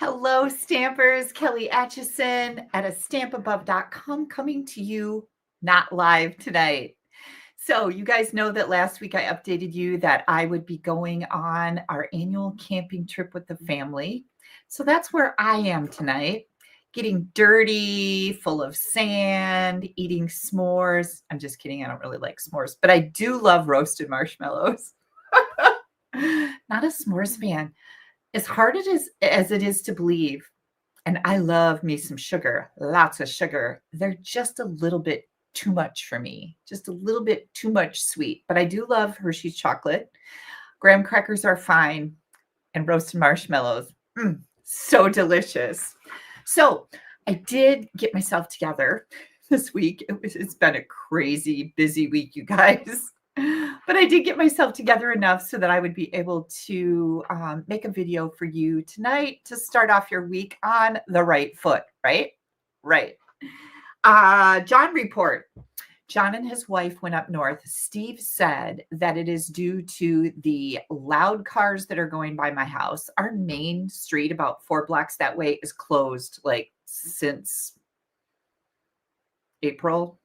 Hello, Stampers. Kelly Atchison at AStampAbove.com coming to you not live tonight. So you guys know that last week I updated you that I would be going on our annual camping trip with the family. So that's where I am tonight, getting dirty, full of sand, eating s'mores. I'm just kidding. I don't really like s'mores, but I do love roasted marshmallows. Not a s'mores fan. As hard as it is to believe, and I love me some sugar, lots of sugar, they're just a little bit too much for me, just a little bit too much sweet. But I do love Hershey's chocolate. Graham crackers are fine, and roasted marshmallows, so delicious. So I did get myself together this week. It's been a crazy busy week, you guys. But I did get myself together enough so that I would be able to make a video for you tonight to start off your week on the right foot, right? Right. John report. John and his wife went up north. Steve said that it is due to the loud cars that are going by my house. Our main street, about 4 blocks that way, is closed like since April.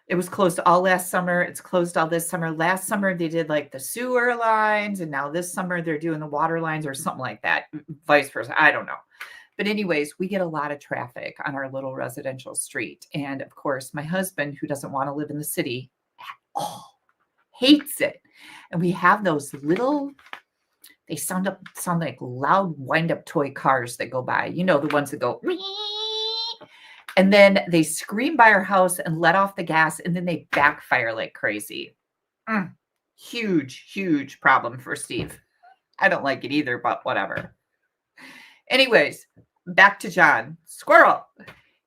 It was closed all last summer. It's closed all this summer. Last summer, they did like the sewer lines, and now this summer, they're doing the water lines or something like that, vice versa. I don't know. But anyways, we get a lot of traffic on our little residential street. And of course, my husband, who doesn't want to live in the city at all, hates it. And we have those little, they sound like loud wind-up toy cars that go by. You know, the ones that go, and then they scream by our house and let off the gas, and then they backfire like crazy. Huge, huge problem for Steve. I don't like it either, but whatever. Anyways, back to John. Squirrel.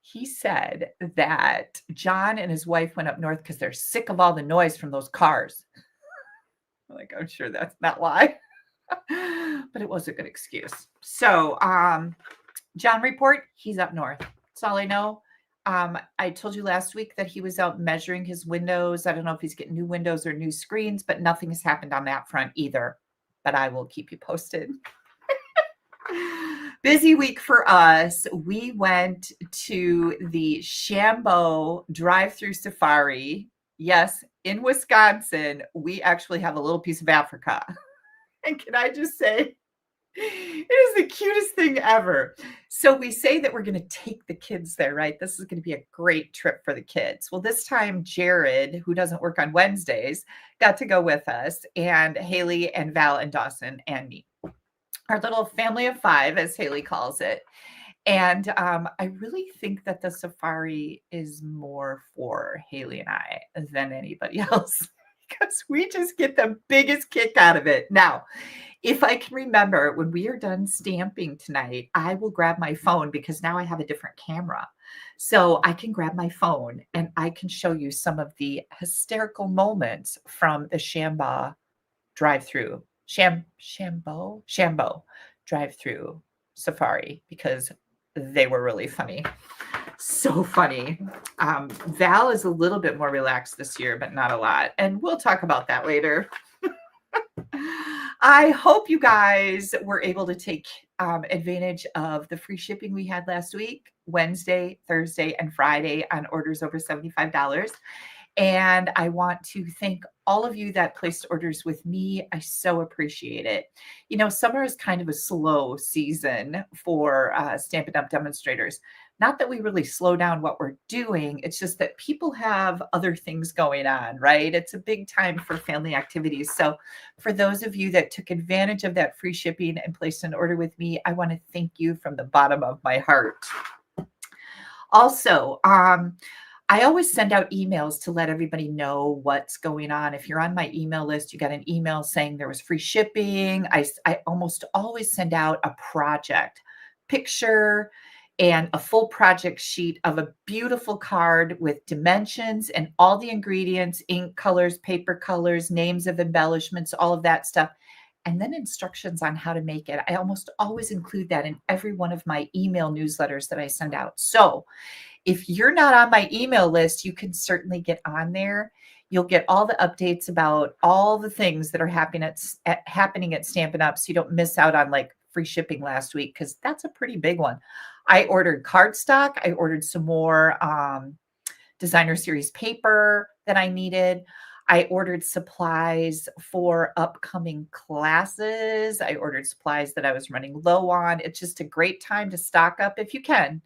He said that John and his wife went up north because they're sick of all the noise from those cars. Like, I'm sure that's not why. But it was a good excuse. So, John report, he's up north. That's all I know. I told you last week that he was out measuring his windows. I don't know if he's getting new windows or new screens, but nothing has happened on that front either. But I will keep you posted. Busy week for us. We went to the Shambo drive-through safari. Yes, in Wisconsin, we actually have a little piece of Africa. And can I just say, it is the cutest thing ever. So we say that we're going to take the kids there, right? This is going to be a great trip for the kids. Well, this time Jared, who doesn't work on Wednesdays, got to go with us, and Haley and Val and Dawson and me. Our little family of 5, as Haley calls it. And I really think that the safari is more for Haley and I than anybody else, because we just get the biggest kick out of it. Now, if I can remember, when we are done stamping tonight, I will grab my phone, because now I have a different camera. So I can grab my phone and I can show you some of the hysterical moments from the Shambo drive-through. Shambo drive-through safari, because they were really funny. So funny. Val is a little bit more relaxed this year, but not a lot. And we'll talk about that later. I hope you guys were able to take advantage of the free shipping we had last week, Wednesday, Thursday, and Friday on orders over $75. And I want to thank all of you that placed orders with me. I so appreciate it. You know, summer is kind of a slow season for Stampin' Up! Demonstrators. Not that we really slow down what we're doing. It's just that people have other things going on, right? It's a big time for family activities. So for those of you that took advantage of that free shipping and placed an order with me, I want to thank you from the bottom of my heart. Also, I always send out emails to let everybody know what's going on. If you're on my email list, you got an email saying there was free shipping. I almost always send out a project picture and a full project sheet of a beautiful card with dimensions and all the ingredients, ink colors, paper colors, names of embellishments, all of that stuff, and then instructions on how to make it. I almost always include that in every one of my email newsletters that I send out. So if you're not on my email list, you can certainly get on there. You'll get all the updates about all the things that are happening at Stampin' Up! So you don't miss out on like free shipping last week because that's a pretty big one. I ordered cardstock. I ordered some more designer series paper that I needed. I ordered supplies for upcoming classes. I ordered supplies that I was running low on. It's just a great time to stock up if you can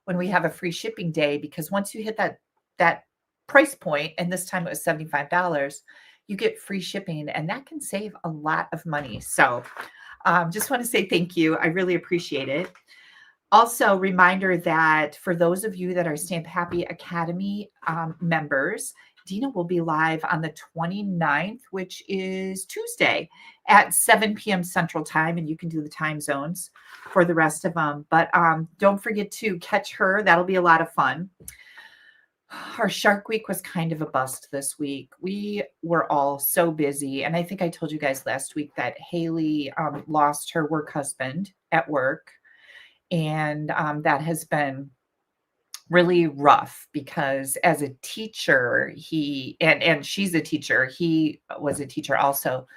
when we have a free shipping day, because once you hit that price point, and this time it was $75, you get free shipping, and that can save a lot of money. So just want to say thank you. I really appreciate it. Also, reminder that for those of you that are Stamp Happy Academy members, Dina will be live on the 29th, which is Tuesday at 7 p.m. Central Time, and you can do the time zones for the rest of them. But don't forget to catch her. That'll be a lot of fun. Our Shark Week was kind of a bust this week. We were all so busy, and I think I told you guys last week that Haley lost her work husband at work. And that has been really rough because as a teacher, and she's a teacher, he was a teacher also.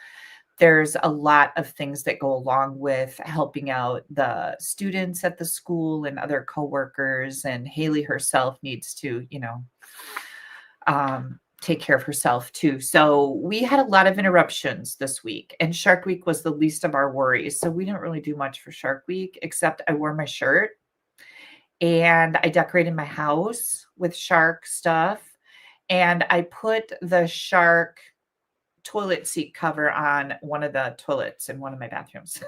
There's a lot of things that go along with helping out the students at the school and other coworkers. And Haley herself needs to, take care of herself too. So we had a lot of interruptions this week, and Shark Week was the least of our worries. So we didn't really do much for Shark Week, except I wore my shirt and I decorated my house with shark stuff. And I put the shark toilet seat cover on one of the toilets in one of my bathrooms.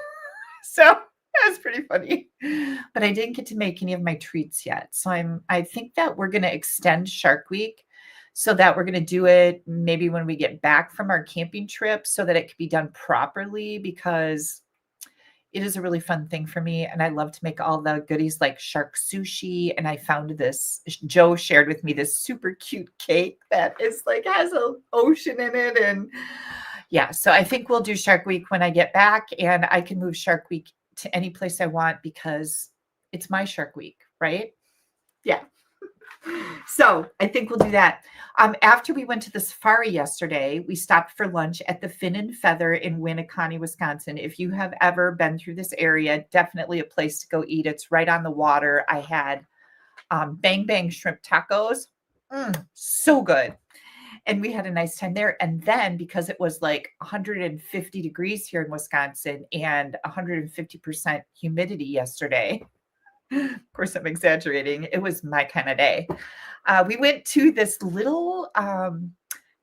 So that's pretty funny. But I didn't get to make any of my treats yet. So I think that we're going to extend Shark Week so that we're going to do it maybe when we get back from our camping trip so that it can be done properly, because it is a really fun thing for me. And I love to make all the goodies like shark sushi. And I found this, Joe shared with me this super cute cake that is like, has an ocean in it. And yeah, so I think we'll do Shark Week when I get back, and I can move Shark Week to any place I want because it's my Shark Week, right? Yeah. So I think we'll do that. After we went to the safari yesterday, we stopped for lunch at the Fin and Feather in Winneconne, Wisconsin. If you have ever been through this area, definitely a place to go eat. It's right on the water. I had bang bang shrimp tacos. So good. And we had a nice time there. And then because it was like 150 degrees here in Wisconsin and 150% humidity yesterday, of course, I'm exaggerating. It was my kind of day. We went to this little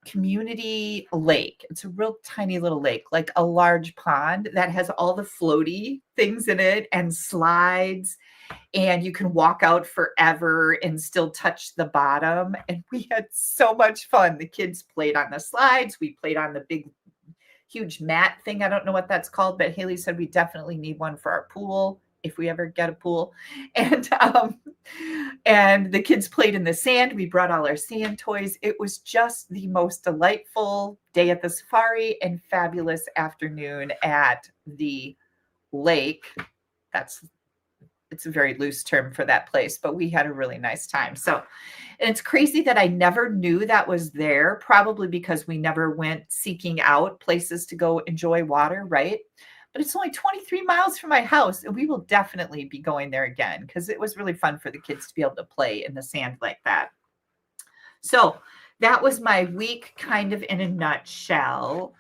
community lake. It's a real tiny little lake, like a large pond that has all the floaty things in it and slides. And you can walk out forever and still touch the bottom. And we had so much fun. The kids played on the slides. We played on the big, huge mat thing. I don't know what that's called, but Haley said we definitely need one for our pool if we ever get a pool. And the kids played in the sand. We brought all our sand toys. It was just the most delightful day at the safari and fabulous afternoon at the lake. It's a very loose term for that place, but we had a really nice time. So, and it's crazy that I never knew that was there, probably because we never went seeking out places to go enjoy water, right? But it's only 23 miles from my house, and we will definitely be going there again because it was really fun for the kids to be able to play in the sand like that. So that was my week kind of in a nutshell.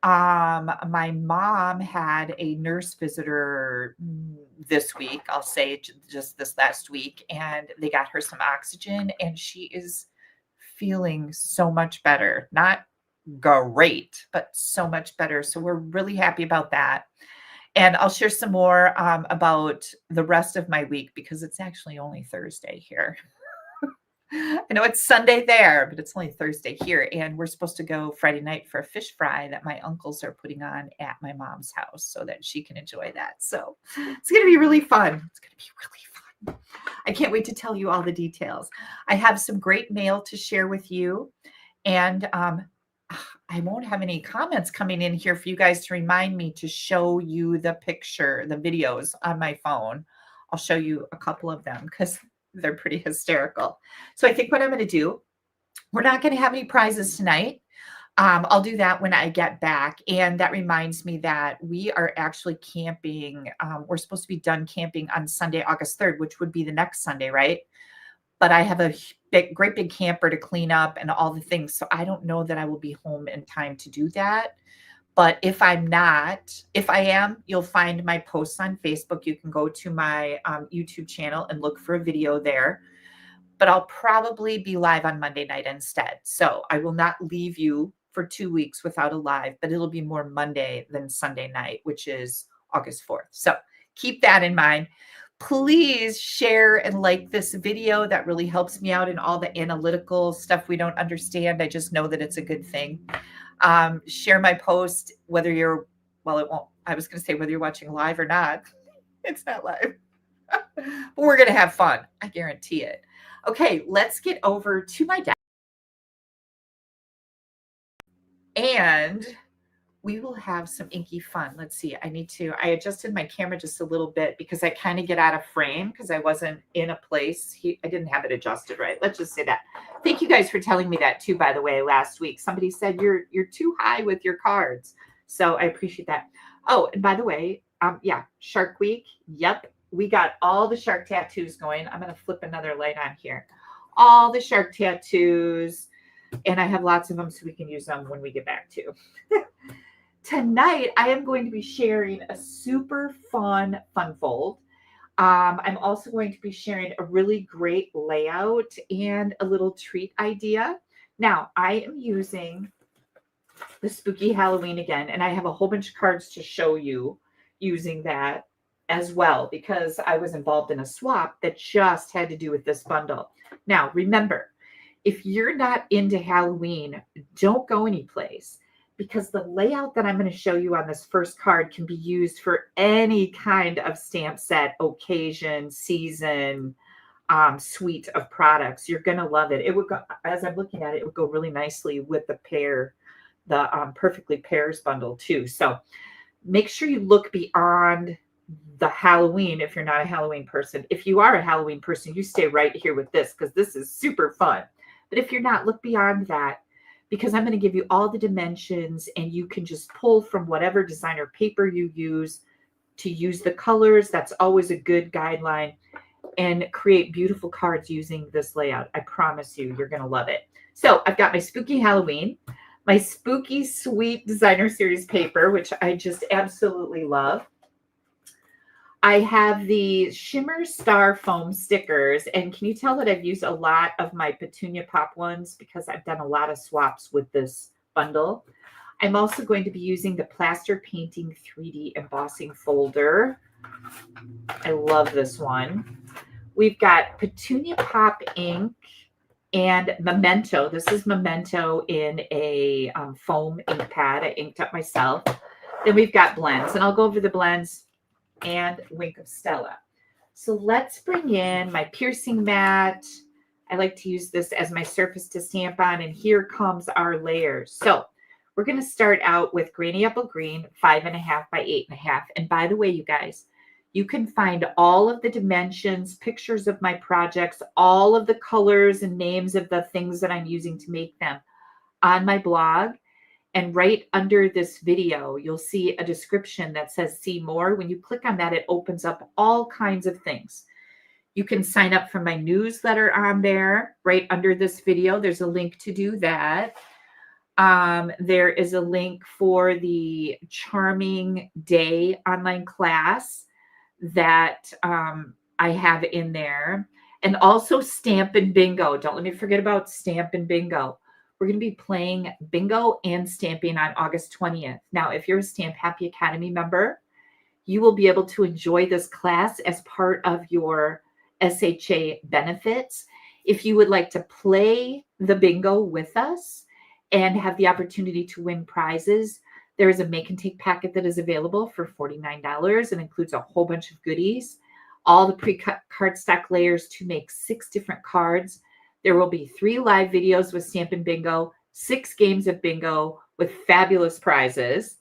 My mom had a nurse visitor this week, I'll say just this last week, and they got her some oxygen, and she is feeling so much better. Not great, but so much better. So we're really happy about that. And I'll share some more about the rest of my week because it's actually only Thursday here. I know it's Sunday there, but it's only Thursday here. And we're supposed to go Friday night for a fish fry that my uncles are putting on at my mom's house so that she can enjoy that. So it's going to be really fun. It's going to be really fun. I can't wait to tell you all the details. I have some great mail to share with you. And I won't have any comments coming in here for you guys to remind me to show you the picture, the videos on my phone. I'll show you a couple of them because they're pretty hysterical. So I think what I'm going to do, we're not going to have any prizes tonight, I'll do that when I get back. And that reminds me that we are actually camping. We're supposed to be done camping on Sunday, August 3rd, which would be the next Sunday, right? But I have a great big camper to clean up and all the things. So I don't know that I will be home in time to do that. But if I'm not, if I am, you'll find my posts on Facebook. You can go to my YouTube channel and look for a video there. But I'll probably be live on Monday night instead. So I will not leave you for 2 weeks without a live, but it'll be more Monday than Sunday night, which is August 4th. So keep that in mind. Please share and like this video. That really helps me out in all the analytical stuff we don't understand. I just know that it's a good thing. Share my post, whether you're, well, it won't, I was going to say whether you're watching live or not. It's not live. But we're going to have fun. I guarantee it. Okay, let's get over to my desk. And we will have some inky fun. Let's see. I adjusted my camera just a little bit because I kind of get out of frame because I wasn't in a place. I didn't have it adjusted right. Let's just say that. Thank you guys for telling me that too, by the way, last week. Somebody said you're too high with your cards. So I appreciate that. Oh, and by the way, yeah, Shark Week. Yep. We got all the shark tattoos going. I'm going to flip another light on here. All the shark tattoos. And I have lots of them so we can use them when we get back to. Tonight, I am going to be sharing a super fun fold. I'm also going to be sharing a really great layout and a little treat idea. Now, I am using the Spooky Halloween again, and I have a whole bunch of cards to show you using that as well, because I was involved in a swap that just had to do with this bundle. Now, remember, if you're not into Halloween, don't go anyplace, because the layout that I'm going to show you on this first card can be used for any kind of stamp set, occasion, season, suite of products. You're going to love it. It would go, as I'm looking at it, it would go really nicely with the Perfectly Pairs bundle too. So make sure you look beyond the Halloween if you're not a Halloween person. If you are a Halloween person, you stay right here with this because this is super fun. But if you're not, look beyond that, because I'm going to give you all the dimensions and you can just pull from whatever designer paper you use to use the colors. That's always a good guideline, and create beautiful cards using this layout. I promise you, you're going to love it. So I've got my Spooky Halloween, my Spooky Sweet Designer Series paper, which I just absolutely love. I have the Shimmer Star Foam stickers, and can you tell that I've used a lot of my Petunia Pop ones because I've done a lot of swaps with this bundle. I'm also going to be using the Plaster Painting 3D Embossing folder. I love this one. We've got Petunia Pop ink and Memento. This is Memento in a foam ink pad. I inked up myself. Then we've got blends, and I'll go over the blends and Wink of Stella. So let's bring in my piercing mat. I like to use this as my surface to stamp on, and here comes our layers. So we're going to start out with Granny Apple Green, 5.5 by 8.5. And by the way, you guys, you can find all of the dimensions, pictures of my projects, all of the colors and names of the things that I'm using to make them on my blog. And right under this video, you'll see a description that says see more. When you click on that, it opens up all kinds of things. You can sign up for my newsletter on there. Right under this video, there's a link to do that. There is a link for the Charming Day online class that I have in there. And also Stampin' Bingo. Don't let me forget about Stampin' Bingo. We're going to be playing bingo and stamping on August 20th. Now, if you're a Stamp Happy Academy member, you will be able to enjoy this class as part of your SHA benefits. If you would like to play the bingo with us and have the opportunity to win prizes, there is a make and take packet that is available for $49 and includes a whole bunch of goodies, all the pre-cut cardstock layers to make 6 different cards. There will be 3 live videos with Stampin' Bingo, 6 games of bingo with fabulous prizes,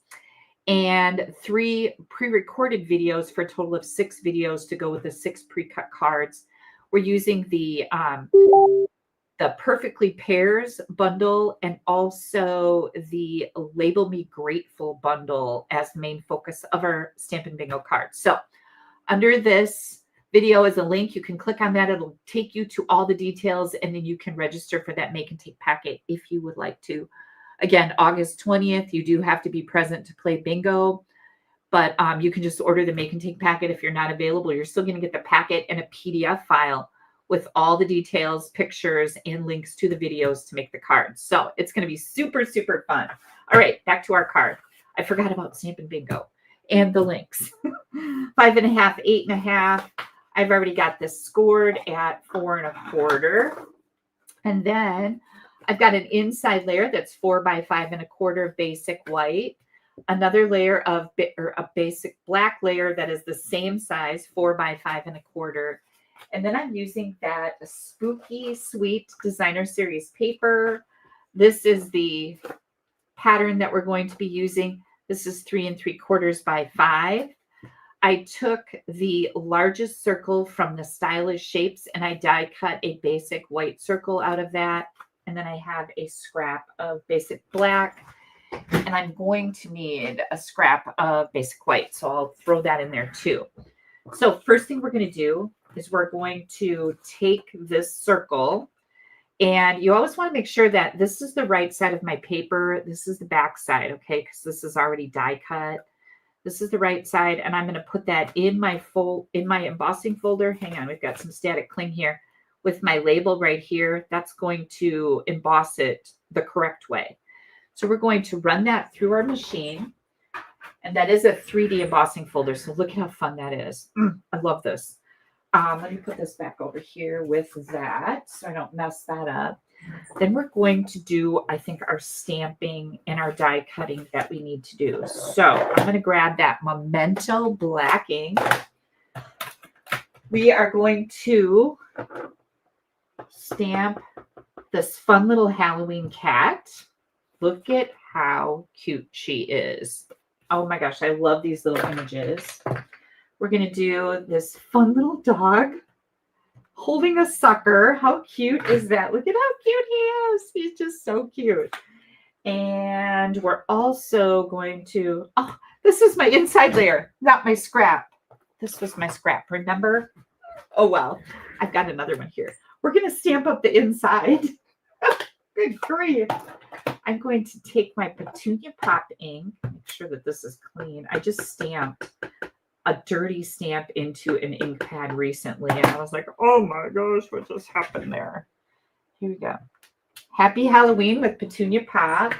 and 3 pre-recorded videos for a total of 6 videos to go with the 6 pre-cut cards. We're using the the Perfectly Pairs bundle and also the Label Me Grateful bundle as the main focus of our Stampin' Bingo cards. So under this video is a link. You can click on that. It'll take you to all the details, and then you can register for that Make and Take packet if you would like to. Again, August 20th, you do have to be present to play bingo, but you can just order the Make and Take packet if you're not available. You're still going to get the packet and a PDF file with all the details, pictures, and links to the videos to make the cards. So it's going to be super, super fun. All right, back to our card. I forgot about Stampin' Bingo and the links. 5.5, 8.5. I've already got this scored at 4.25. And then I've got an inside layer that's 4 by 5.25 basic white. Another layer of a basic black layer that is the same size, 4 by 5.25. And then I'm using that Spooky Sweet Designer Series paper. This is the pattern that we're going to be using. This is 3 3/4 by 5. I took the largest circle from the Stylish Shapes and I die cut a basic white circle out of that. And then I have a scrap of basic black. And I'm going to need a scrap of basic white. So I'll throw that in there too. So first thing we're going to do is we're going to take this circle, and you always want to make sure that this is the right side of my paper. This is the back side, okay? Because this is already die cut. This is the right side, and I'm going to put that in my embossing folder. Hang on, we've got some static cling here with my label right here. That's going to emboss it the correct way. So we're going to run that through our machine, and that is a 3D embossing folder. So look at how fun that is. I love this. Let me put this back over here with that so I don't mess that up. Then we're going to do, I think, our stamping and our die cutting that we need to do. So I'm going to grab that Memento black ink. We are going to stamp this fun little Halloween cat. Look at how cute she is. Oh my gosh, I love these little images. We're going to do this fun little dog holding a sucker. How cute is that? Look at how cute he is. He's just so cute. And we're also going to, oh, this is my inside layer, not my scrap. This was my scrap, remember? Oh, well, I've got another one here. We're going to stamp up the inside. Good grief. I'm going to take my Petunia Pop ink, make sure that this is clean. I just stamped a dirty stamp into an ink pad recently, and I was like, oh my gosh, what just happened there? Here we go. Happy Halloween with Petunia Pop.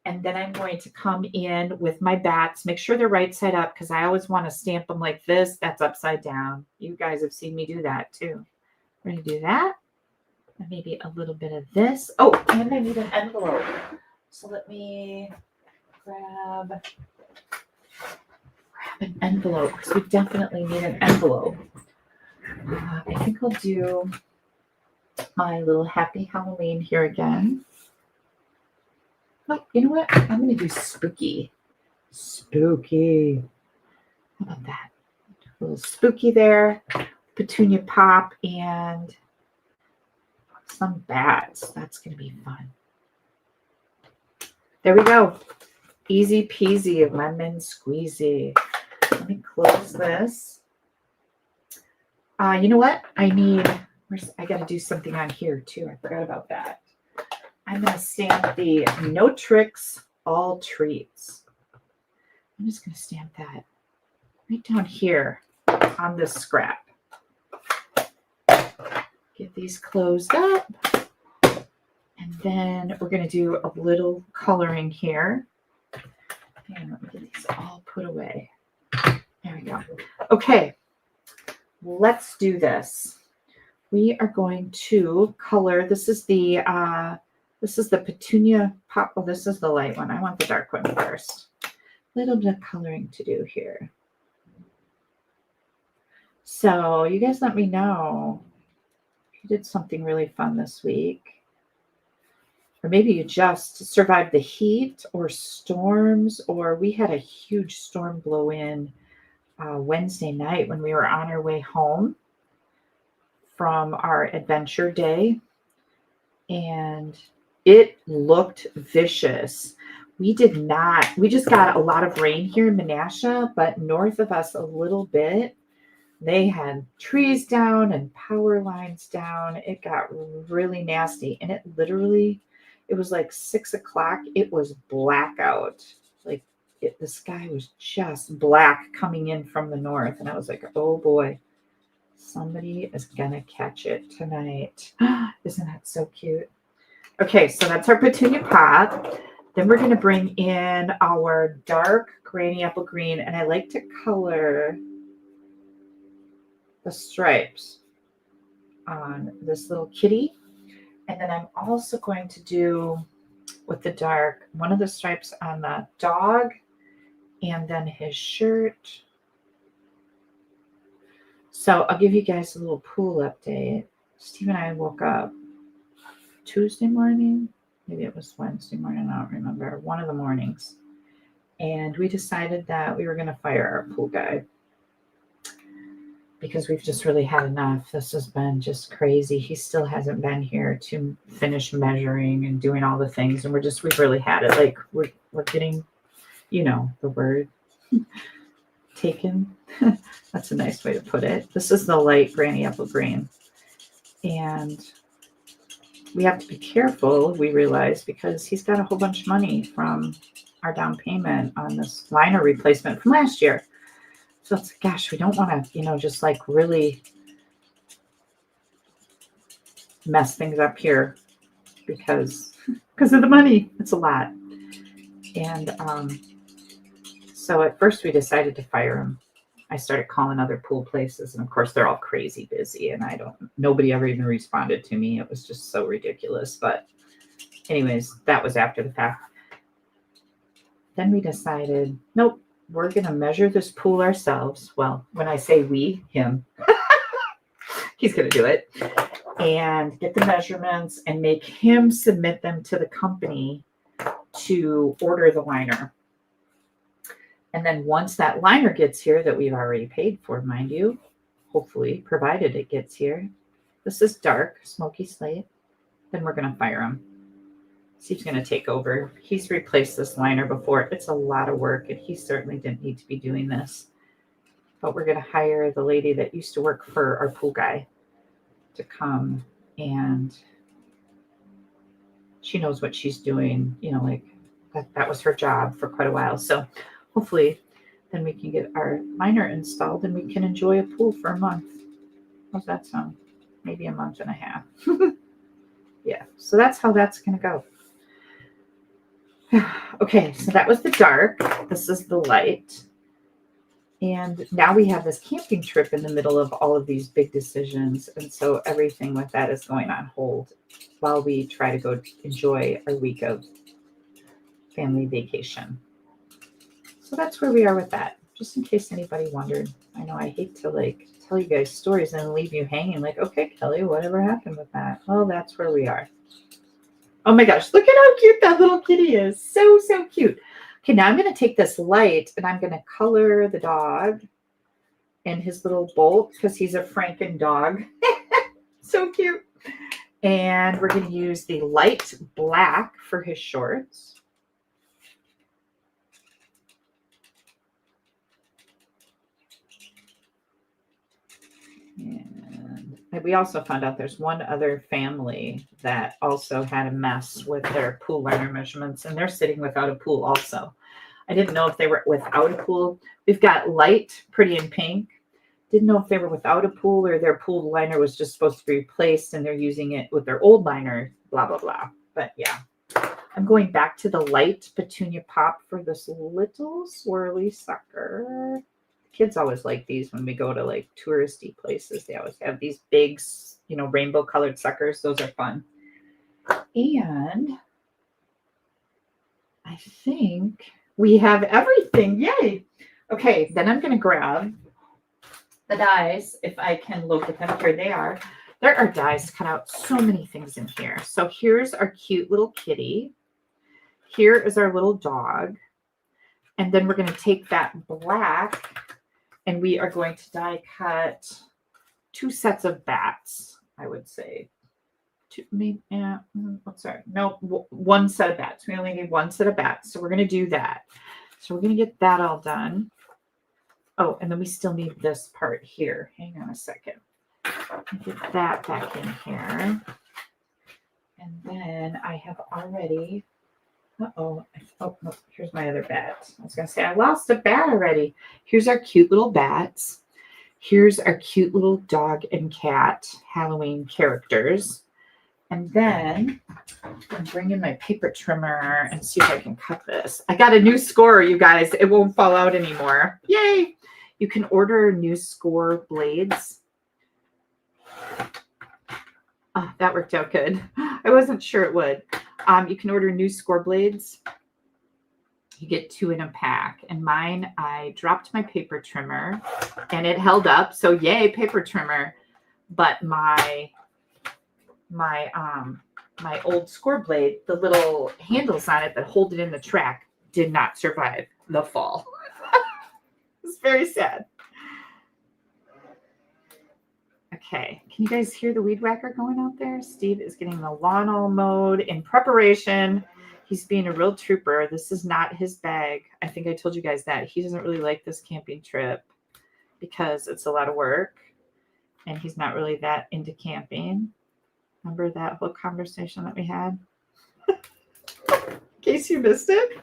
And then I'm going to come in with my bats. Make sure they're right side up because I always want to stamp them like this. That's upside down. You guys have seen me do that too. We're going to do that. And maybe a little bit of this. Oh, and I need an envelope. So let me grab an envelope because we definitely need an envelope. I think I'll do my little Happy Halloween here again. Oh, you know what? I'm going to do spooky. Spooky. How about that? A little spooky there. Petunia Pop and some bats. That's going to be fun. There we go. Easy peasy, lemon squeezy. Let me close this. You know what? I got to do something on here too. I forgot about that. I'm going to stamp the No Tricks, All Treats. I'm just going to stamp that right down here on this scrap. Get these closed up. And then we're going to do a little coloring here. And let me get these all put away. There we go. Okay, let's do this. We are going to color. This is the Petunia Pop. Oh, this is the light one. I want the dark one first. A little bit of coloring to do here. So you guys let me know if you did something really fun this week. Or maybe you just survived the heat or storms, or we had a huge storm blow in Wednesday night when we were on our way home from our adventure day. and it looked vicious. We just got a lot of rain here in Menasha, but north of us a little bit, they had trees down and power lines down. It got really nasty. And it was like 6 o'clock. It was blackout. Like the sky was just black coming in from the north. And I was like, oh boy, somebody is going to catch it tonight. Isn't that so cute? Okay, so that's our petunia pot. Then we're going to bring in our dark granny apple green. And I like to color the stripes on this little kitty. And then I'm also going to do with the dark one of the stripes on the dog and then his shirt. So I'll give you guys a little pool update. Steve and I woke up Tuesday morning. Maybe it was Wednesday morning. I don't remember. One of the mornings. And we decided that we were going to fire our pool guy, because we've just really had enough. This has been just crazy. He still hasn't been here to finish measuring and doing all the things. And we've really had it. Like we're getting, the word taken. That's a nice way to put it. This is the light granny apple green. And we have to be careful, we realize, because he's got a whole bunch of money from our down payment on this liner replacement from last year. So it's like, gosh, we don't want to, just like really mess things up here because of the money. It's a lot. And so at first we decided to fire him. I started calling other pool places, and of course they're all crazy busy, and nobody ever even responded to me. It was just so ridiculous. But anyways, that was after the fact. Then we decided, nope. We're going to measure this pool ourselves. Well, when I say we, him, he's going to do it, and get the measurements and make him submit them to the company to order the liner. And then once that liner gets here, that we've already paid for, mind you, hopefully, provided it gets here. This is dark, smoky slate. Then we're going to fire him. Steve's going to take over. He's replaced this liner before. It's a lot of work, and he certainly didn't need to be doing this. But we're going to hire the lady that used to work for our pool guy to come, and she knows what she's doing. Like that was her job for quite a while. So hopefully then we can get our liner installed and we can enjoy a pool for a month. How's that sound? Maybe a month and a half. Yeah, so that's how that's going to go. Okay, so that was the dark. This is the light. And now we have this camping trip in the middle of all of these big decisions. And so everything with that is going on hold while we try to go enjoy our week of family vacation. So that's where we are with that. Just in case anybody wondered. I know I hate to tell you guys stories and leave you hanging like, okay, Kelly, whatever happened with that? Well, that's where we are. Oh my gosh, look at how cute that little kitty is. So, so cute. Okay, now I'm going to take this light and I'm going to color the dog and his little bolt because he's a Franken dog. So cute. And we're going to use the light black for his shorts. And we also found out there's one other family that also had a mess with their pool liner measurements, and they're sitting without a pool also. I didn't know if they were without a pool. We've got light, pretty in pink. Didn't know if they were without a pool or their pool liner was just supposed to be replaced and they're using it with their old liner, blah, blah, blah. But yeah, I'm going back to the light petunia pop for this little swirly sucker. Kids always like these when we go to touristy places. They always have these big, rainbow colored suckers. Those are fun. And I think we have everything. Yay. Okay, then I'm going to grab the dies. If I can locate them, here they are. There are dies to cut out so many things in here. So here's our cute little kitty. Here is our little dog. And then we're going to take that black and we are going to die cut 2 sets of bats, I would say. two, maybe, yeah, sorry. No, one set of bats. We only need one set of bats. So we're going to do that. So we're going to get that all done. Oh, and then we still need this part here. Hang on a second. Get that back in here. And then I have already, oh, no, here's my other bat. I was going to say, I lost a bat already. Here's our cute little bats. Here's our cute little dog and cat Halloween characters. And then I'm bringing my paper trimmer and see if I can cut this. I got a new score, you guys. It won't fall out anymore. Yay! You can order new score blades. Oh, that worked out good. I wasn't sure it would. You can order new score blades. You get 2 in a pack. And mine, I dropped my paper trimmer and it held up. So yay, paper trimmer. But my old score blade, the little handles on it that hold it in the track, did not survive the fall. It's very sad. Okay, can you guys hear the weed whacker going out there? Steve is getting the lawn all mowed in preparation. He's being a real trooper. This is not his bag. I think I told you guys that. He doesn't really like this camping trip because it's a lot of work and he's not really that into camping. Remember that whole conversation that we had? In case you missed it.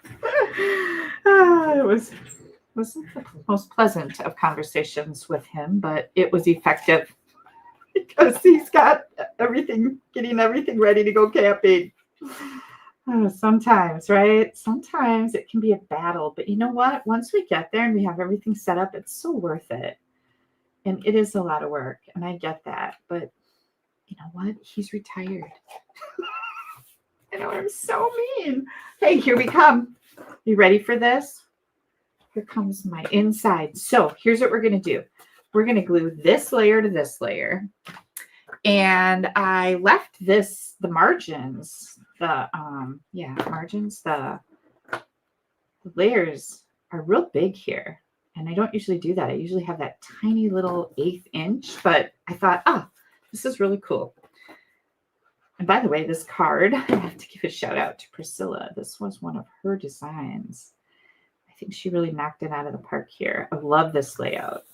It wasn't the most pleasant of conversations with him, but it was effective because he's got everything, getting everything ready to go camping. Sometimes, right? Sometimes it can be a battle, but you know what? Once we get there and we have everything set up, it's so worth it. And it is a lot of work, and I get that, but you know what? He's retired. I know, I'm so mean. Hey, here we come. You ready for this? Here comes my inside. So here's what we're going to do. We're going to glue this layer to this layer. And I left this, the margins, the layers are real big here. And I don't usually do that. I usually have that tiny little 1/8 inch, but I thought, this is really cool. And by the way, this card, I have to give a shout out to Priscilla. This was one of her designs. I think she really knocked it out of the park here. I love this layout.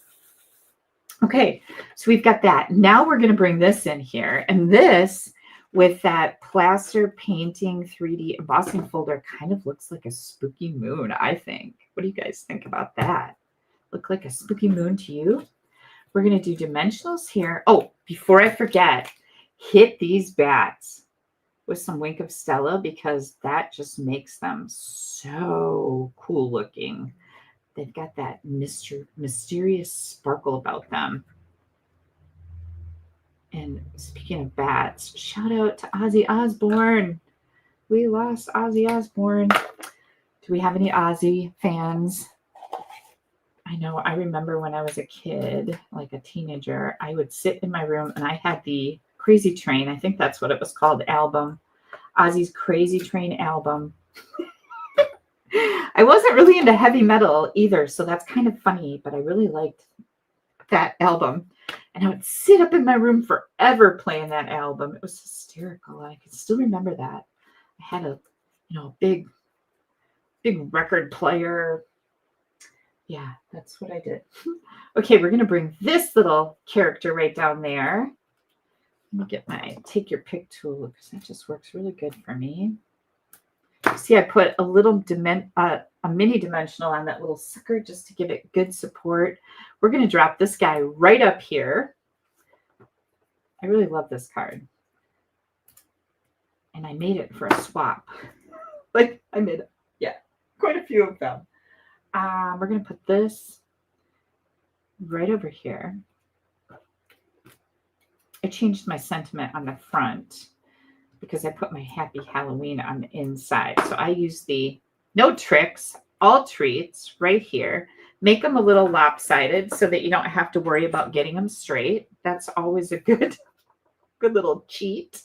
Okay, so we've got that. Now we're going to bring this in here. And this, with that plaster painting 3D embossing folder, kind of looks like a spooky moon, I think. What do you guys think about that? Look like a spooky moon to you? We're going to do dimensionals here. Oh, before I forget, hit these bats with some Wink of Stella because that just makes them so cool looking. They've got that mysterious sparkle about them. And speaking of bats, shout out to Ozzy Osbourne. We lost Ozzy Osbourne. Do we have any Ozzy fans? I know, I remember when I was a kid, like a teenager, I would sit in my room and I had the Crazy Train, I think that's what it was called, album. Ozzy's Crazy Train album. I wasn't really into heavy metal either, so that's kind of funny, but I really liked that album. And I would sit up in my room forever playing that album. It was hysterical. I can still remember that. I had a, big record player. Yeah, that's what I did. Okay, we're going to bring this little character right down there. Let me get my take your pick tool because that just works really good for me. See, I put a little a mini dimensional on that little sucker just to give it good support. We're going to drop this guy right up here. I really love this card. And I made it for a swap. Like I made, quite a few of them. We're going to put this right over here. I changed my sentiment on the front because I put my Happy Halloween on the inside. So I use the no tricks, all treats right here. Make them a little lopsided so that you don't have to worry about getting them straight. That's always a good little cheat.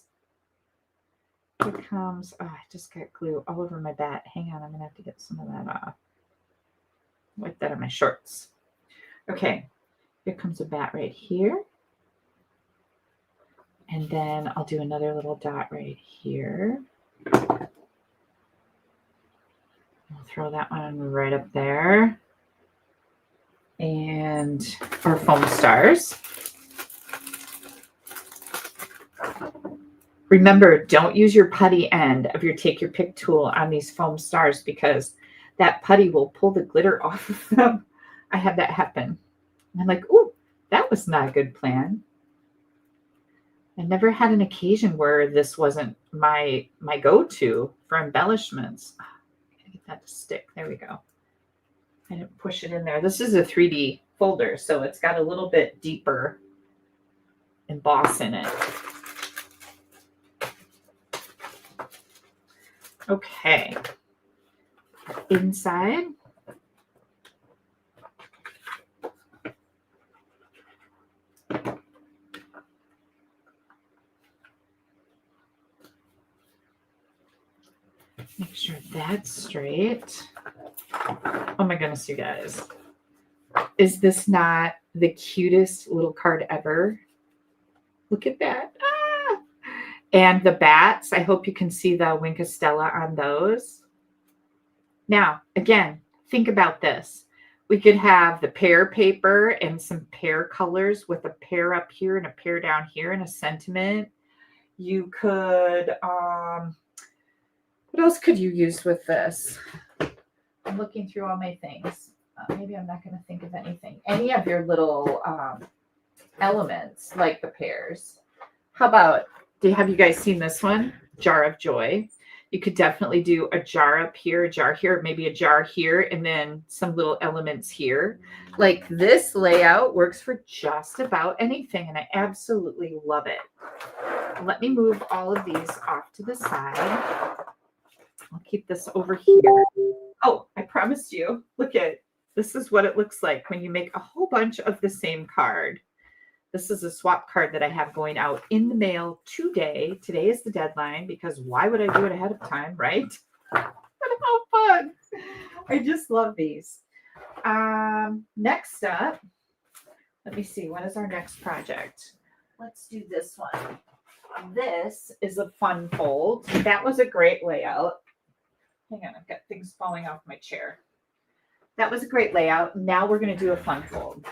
Here comes, I just got glue all over my bat. Hang on, I'm going to have to get some of that off. Wipe that on my shorts. Okay, here comes a bat right here. And then I'll do another little dot right here. I'll throw that one right up there. And our foam stars. Remember, don't use your putty end of your take your pick tool on these foam stars because that putty will pull the glitter off of them. I had that happen. And I'm like, ooh, that was not a good plan. I never had an occasion where this wasn't my go-to for embellishments. Oh, I gotta get that to stick. There we go. I didn't push it in there. This is a 3D folder, so it's got a little bit deeper emboss in it. Okay. Inside. Make sure that's straight. Oh my goodness, you guys. Is this not the cutest little card ever? Look at that. Ah! And the bats, I hope you can see the Wink of Stella on those. Now, again, think about this. We could have the pear paper and some pear colors with a pear up here and a pear down here and a sentiment. You could, what else could you use with this? I'm looking through all my things. Maybe I'm not going to think of anything. Any of your little elements like the pears. How about, have you guys seen this one? Jar of Joy. You could definitely do a jar up here, a jar here, maybe a jar here, and then some little elements here. Like this layout works for just about anything, and I absolutely love it. Let me move all of these off to the side. I'll keep this over here. Oh, I promised you. Look at, this is what it looks like when you make a whole bunch of the same card. This is a swap card that I have going out in the mail today. Today is the deadline because why would I do it ahead of time, right? But how fun. I just love these. Next up, let me see. What is our next project? Let's do this one. This is a fun fold. That was a great layout. Hang on, I've got things falling off my chair. That was a great layout. Now we're going to do a fun fold.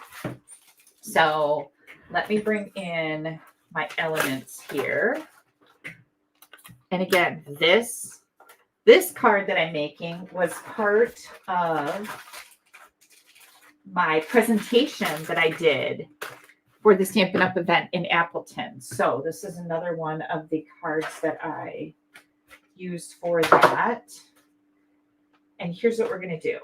So let me bring in my elements here. And again, this card that I'm making was part of my presentation that I did for the Stampin' Up event in Appleton. So this is another one of the cards that I used for that. And here's what we're going to do.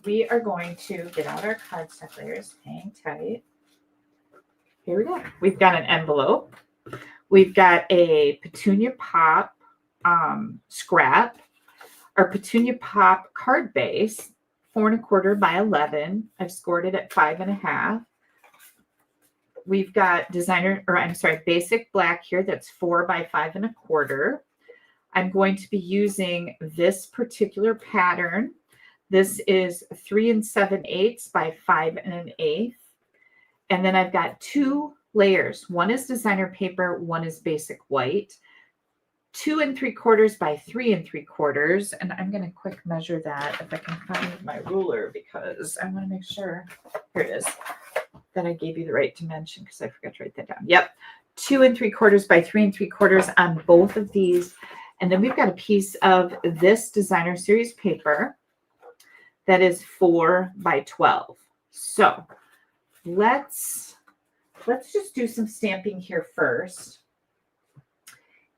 We are going to get out our cardstock layers, hang tight. Here we go. We've got an envelope. We've got a Petunia Pop scrap. Our Petunia Pop card base, 4 1/4 by 11. I've scored it at 5 1/2. We've got basic black here. That's 4 by 5 1/4. I'm going to be using this particular pattern. This is 3 7/8 by 5 1/8. And then I've got 2 layers. One is designer paper, one is basic white. 2 3/4 by 3 3/4. And I'm going to quick measure that if I can find my ruler because I want to make sure, here it is, that I gave you the right dimension because I forgot to write that down. Yep, 2 3/4 by 3 3/4 on both of these. And then we've got a piece of this designer series paper that is 4 by 12. So let's just do some stamping here first.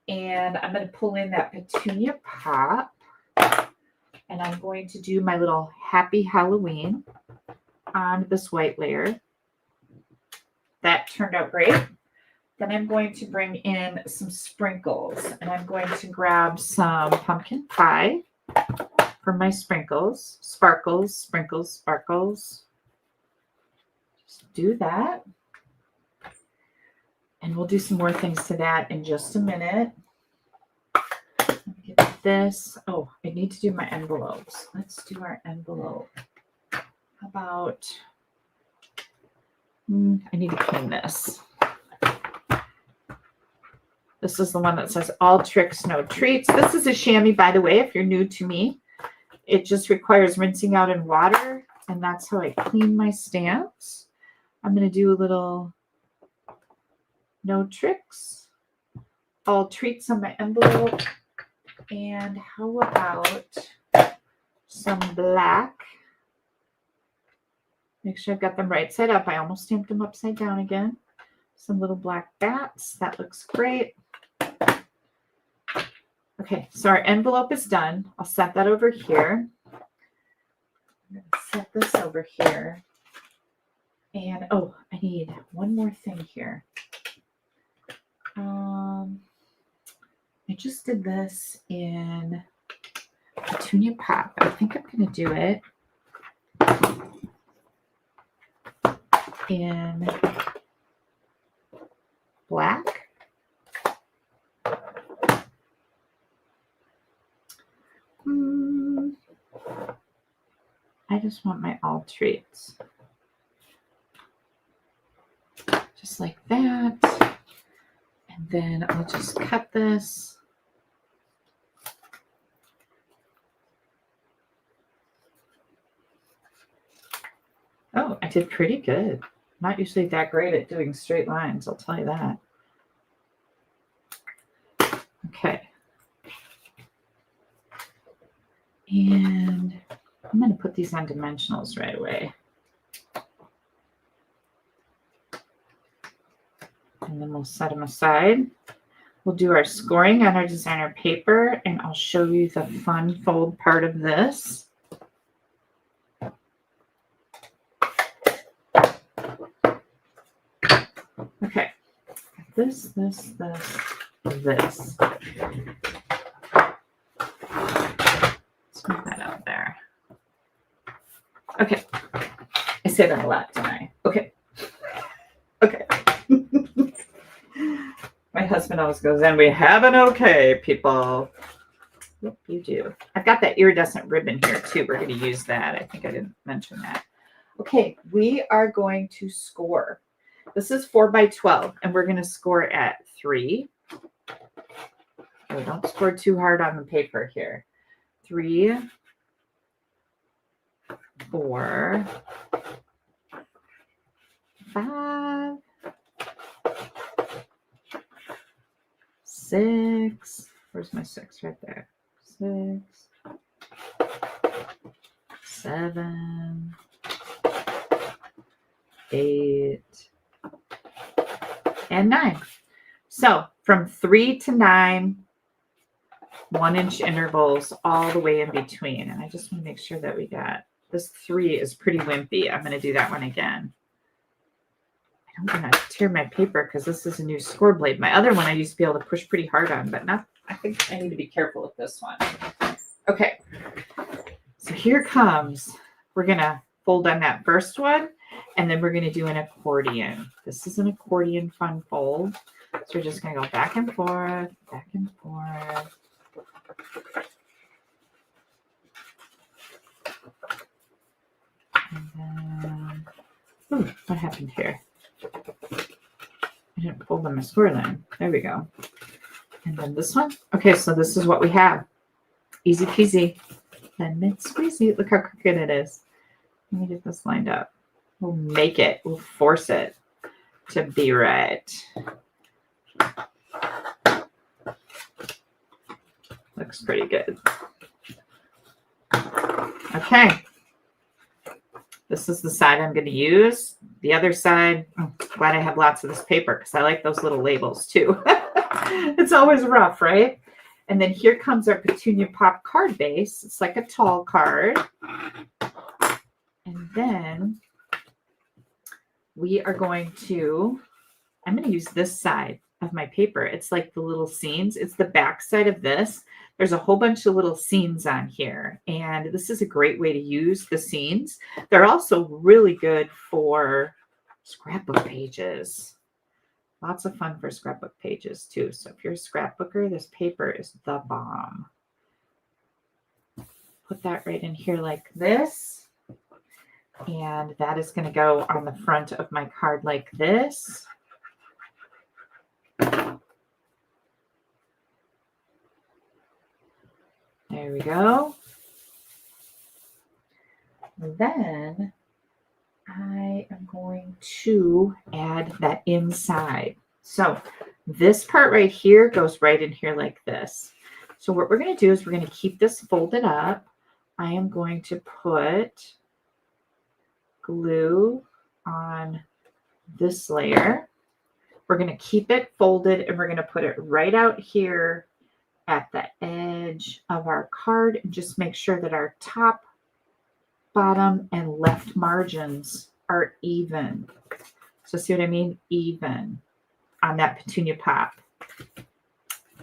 And I'm going to pull in that Petunia Pop. And I'm going to do my little Happy Halloween on this white layer. That turned out great. Then I'm going to bring in some sprinkles. And I'm going to grab some pumpkin pie for my sprinkles. Sparkles, sprinkles, sparkles. Just do that. And we'll do some more things to that in just a minute. Let me get this. Oh, I need to do my envelopes. Let's do our envelope. How about, I need to clean this. This is the one that says all tricks, no treats. This is a chamois, by the way, if you're new to me. It just requires rinsing out in water, and that's how I clean my stamps. I'm going to do a little no tricks, all treats on my envelope. And how about some black? Make sure I've got them right side up. I almost stamped them upside down again. Some little black bats. That looks great. Okay, so our envelope is done. I'll set that over here. I'm going to set this over here. And, oh, I need one more thing here. I just did this in Petunia Pop. I think I'm going to do it in black. I just want my all treats. Just like that. And then I'll just cut this. Oh, I did pretty good. Not usually that great at doing straight lines, I'll tell you that. Okay. And I'm going to put these on dimensionals right away. And then we'll set them aside. We'll do our scoring on our designer paper, and I'll show you the fun fold part of this. Okay, this. Let's move that out there. Okay, I say that a lot, don't I? Okay. Okay. My husband always goes, and we have an okay, people. Yep, you do. I've got that iridescent ribbon here, too. We're going to use that. I think I didn't mention that. Okay, we are going to score. This is 4 by 12, and we're going to score at 3. Oh, don't score too hard on the paper here. 3, 4, 5, 6. Where's my 6? Right there. 6, 7, 8, and 9. So from 3 to 9, 1-inch intervals all the way in between. And I just want to make sure that we got this 3 is pretty wimpy. I'm going to do that one again. I don't want to tear my paper because this is a new score blade. My other one I used to be able to push pretty hard on, but not. I think I need to be careful with this one. Okay, so here comes. We're going to fold on that first one, and then we're going to do an accordion. This is an accordion fun fold. So we're just going to go back and forth, back and forth. And then, ooh, what happened here? I didn't fold on my score line. There we go. And then this one. Okay, so this is what we have. Easy peasy. Lemon squeezy. Look how crooked it is. Let me get this lined up. We'll make it. We'll force it to be right. Looks pretty good. Okay. This is the side I'm going to use. The other side, I'm glad I have lots of this paper because I like those little labels too. It's always rough, right? And then here comes our Petunia Pop card base. It's like a tall card. And then we are going to, I'm going to use this side of my paper. It's like the little scenes. It's the back side of this. There's a whole bunch of little scenes on here. And this is a great way to use the scenes. They're also really good for scrapbook pages. Lots of fun for scrapbook pages too. So if you're a scrapbooker, this paper is the bomb. Put that right in here like this. And that is going to go on the front of my card like this. There we go. Then I am going to add that inside. So this part right here goes right in here like this. So what we're going to do is we're going to keep this folded up. I am going to put glue on this layer. We're going to keep it folded and we're going to put it right out here at the edge of our card and just make sure that our top, bottom, and left margins are even. So see what I mean? Even on that petunia pop.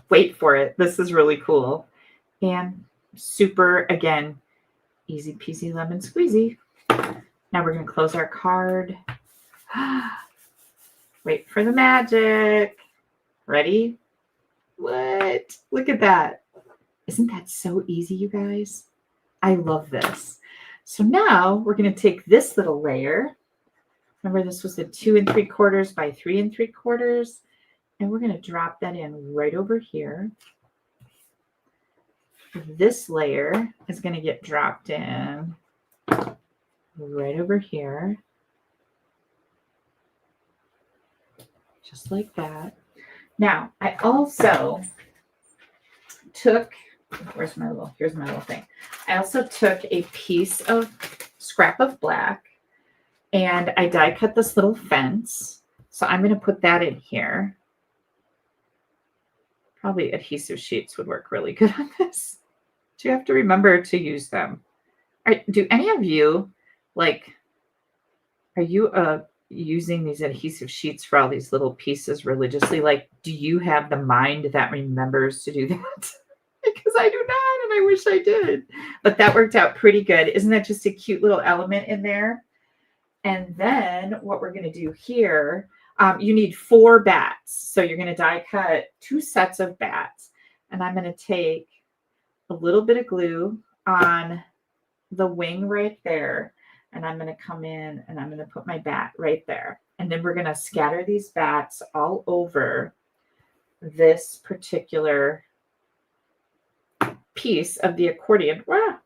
Wait for it. This is really cool. And super, again, easy peasy lemon squeezy. Now we're going to close our card. Wait for the magic. Ready? What? Look at that. Isn't that so easy, you guys? I love this. So now we're going to take this little layer. Remember, this was the 2 3/4 by 3 3/4. And we're going to drop that in right over here. This layer is going to get dropped in right over here. Just like that. Now, I also took, here's my little thing. I also took a piece of scrap of black and I die cut this little fence. So I'm going to put that in here. Probably adhesive sheets would work really good on this. Do you have to remember to use them? Do any of you, like, are you using these adhesive sheets for all these little pieces religiously? Like, do you have the mind that remembers to do that? Because I do not, and I wish I did. But that worked out pretty good. Isn't that just a cute little element in there? And then what we're going to do here, you need 4 bats. So you're going to die cut 2 sets of bats. And I'm going to take a little bit of glue on the wing right there. And I'm going to come in and I'm going to put my bat right there. And then we're going to scatter these bats all over this particular piece of the accordion. Wow.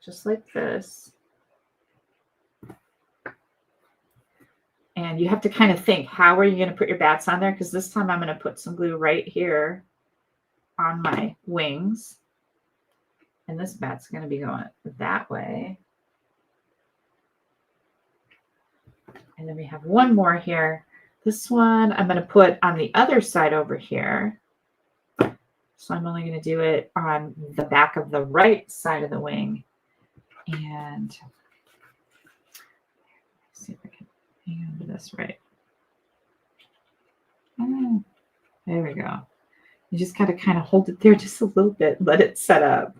Just like this. And you have to kind of think, how are you going to put your bats on there? Because this time I'm going to put some glue right here on my wings. And this bat's going to be going that way. And then we have one more here. This one I'm going to put on the other side over here. So I'm only going to do it on the back of the right side of the wing. And let's see if I can hang on to this right. There we go. You just got to kind of hold it there just a little bit, let it set up.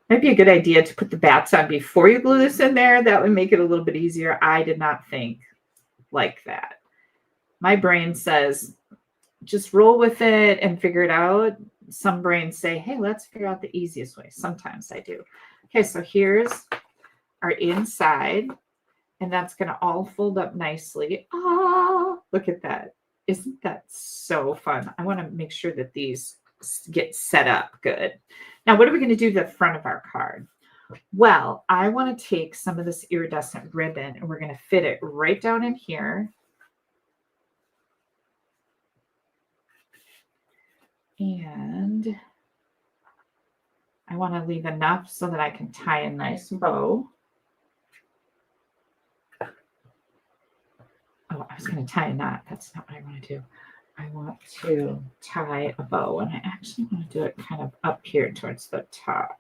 Might be a good idea to put the bats on before you glue this in there. That would make it a little bit easier. I did not think like that. My brain says, just roll with it and figure it out. Some brains say, hey, let's figure out the easiest way. Sometimes I do. Okay, so here's our inside, and that's going to all fold up nicely. Ah, look at that. Isn't that so fun? I want to make sure that these get set up good. Now, what are we going to do to the front of our card? Well, I want to take some of this iridescent ribbon and we're going to fit it right down in here. And I want to leave enough so that I can tie a nice bow. Oh, I was going to tie a knot. That's not what I want to do. I want to tie a bow, and I actually want to do it kind of up here towards the top.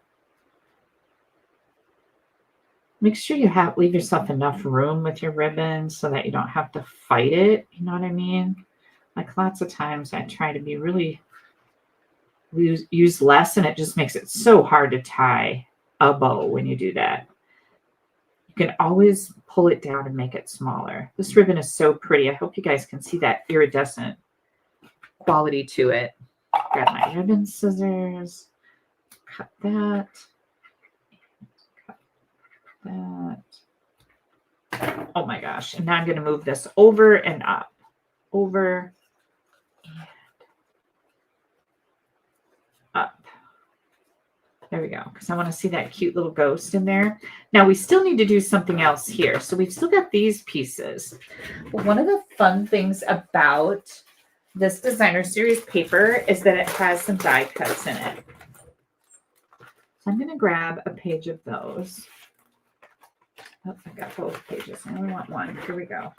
Make sure you leave yourself enough room with your ribbon so that you don't have to fight it. You know what I mean? Like lots of times I try to be really use less, and it just makes it so hard to tie a bow when you do that. You can always pull it down and make it smaller. This ribbon is so pretty. I hope you guys can see that iridescent quality to it. Grab my ribbon scissors, cut that, cut that. Oh my gosh. And now I'm going to move this over and up, over and There we go, because I want to see that cute little ghost in there. Now we still need to do something else here. So we've still got these pieces. But one of the fun things about this designer series paper is that it has some die cuts in it. So I'm going to grab a page of those. Oh, I got both pages. I only want one. Here we go.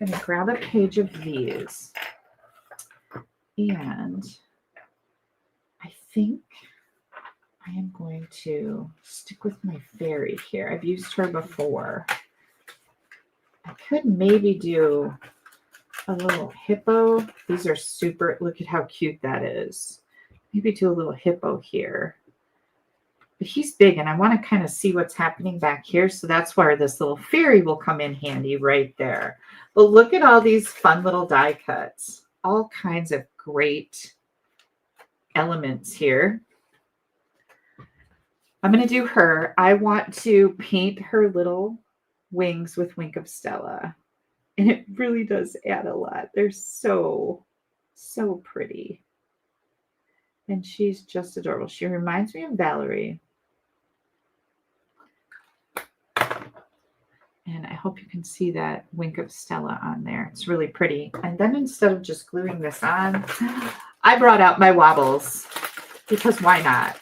I'm going to grab a page of these. And I think I am going to stick with my fairy here. I've used her before. I could maybe do a little hippo. These are super, look at how cute that is. Maybe do a little hippo here. But he's big and I want to kind of see what's happening back here. So that's where this little fairy will come in handy right there. But look at all these fun little die cuts. All kinds of great elements here. I'm going to do her. I want to paint her little wings with Wink of Stella. And it really does add a lot. They're so, so pretty. And she's just adorable. She reminds me of Valerie. And I hope you can see that Wink of Stella on there. It's really pretty. And then instead of just gluing this on, I brought out my wobbles because why not?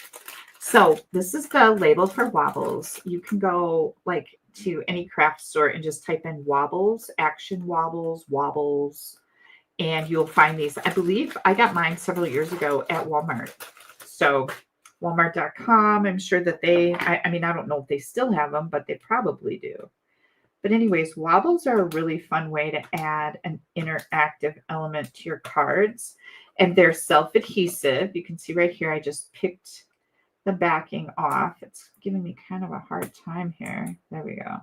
So this is the label for wobbles. You can go like to any craft store and just type in wobbles, action wobbles, wobbles, and you'll find these. I believe I got mine several years ago at Walmart. So Walmart.com, I'm sure that I mean, I don't know if they still have them, but they probably do. But anyways, wobbles are a really fun way to add an interactive element to your cards. And they're self-adhesive. You can see right here, I just picked the backing off. It's giving me kind of a hard time here. There we go.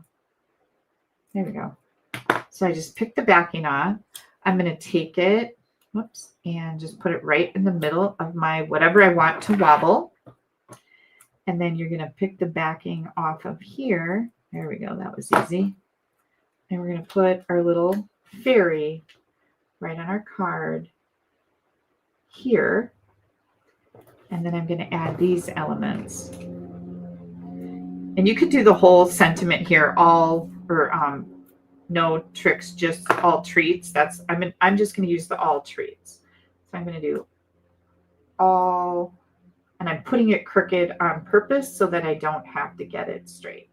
There we go. So I just picked the backing off. I'm going to take it, whoops, and just put it right in the middle of my whatever I want to wobble. And then you're going to pick the backing off of here. There we go. That was easy. And we're going to put our little fairy right on our card here. And then I'm going to add these elements. And you could do the whole sentiment here, all, or no tricks, just all treats. That's, I'm just going to use the all treats. So I'm going to do all, and I'm putting it crooked on purpose so that I don't have to get it straight.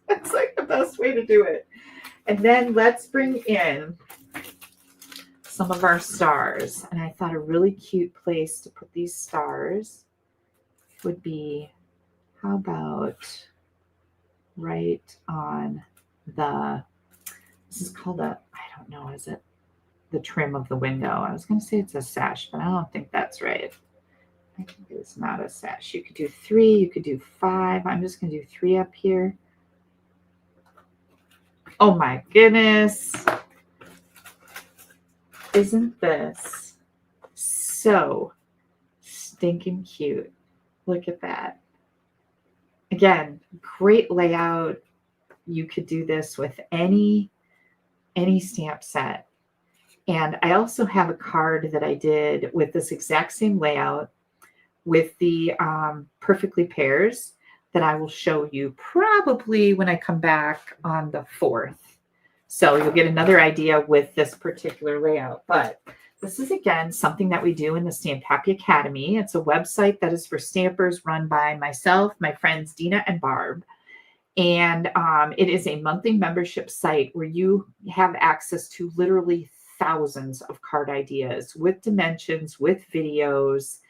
It's like the best way to do it. And then let's bring in some of our stars. And I thought a really cute place to put these stars would be, how about right on the, this is called a, I don't know, is it the trim of the window? I was going to say it's a sash, but I don't think that's right. I think it's not a sash. You could do 3, you could do 5. I'm just going to do 3 up here. Oh my goodness. Isn't this so stinking cute? Look at that. Again, great layout. You could do this with any stamp set. And I also have a card that I did with this exact same layout with the Perfectly Pairs that I will show you probably when I come back on the 4th. So you'll get another idea with this particular layout. But this is, again, something that we do in the Stamp Happy Academy. It's a website that is for stampers run by myself, my friends Dina and Barb. And it is a monthly membership site where you have access to literally thousands of card ideas with dimensions, with videos.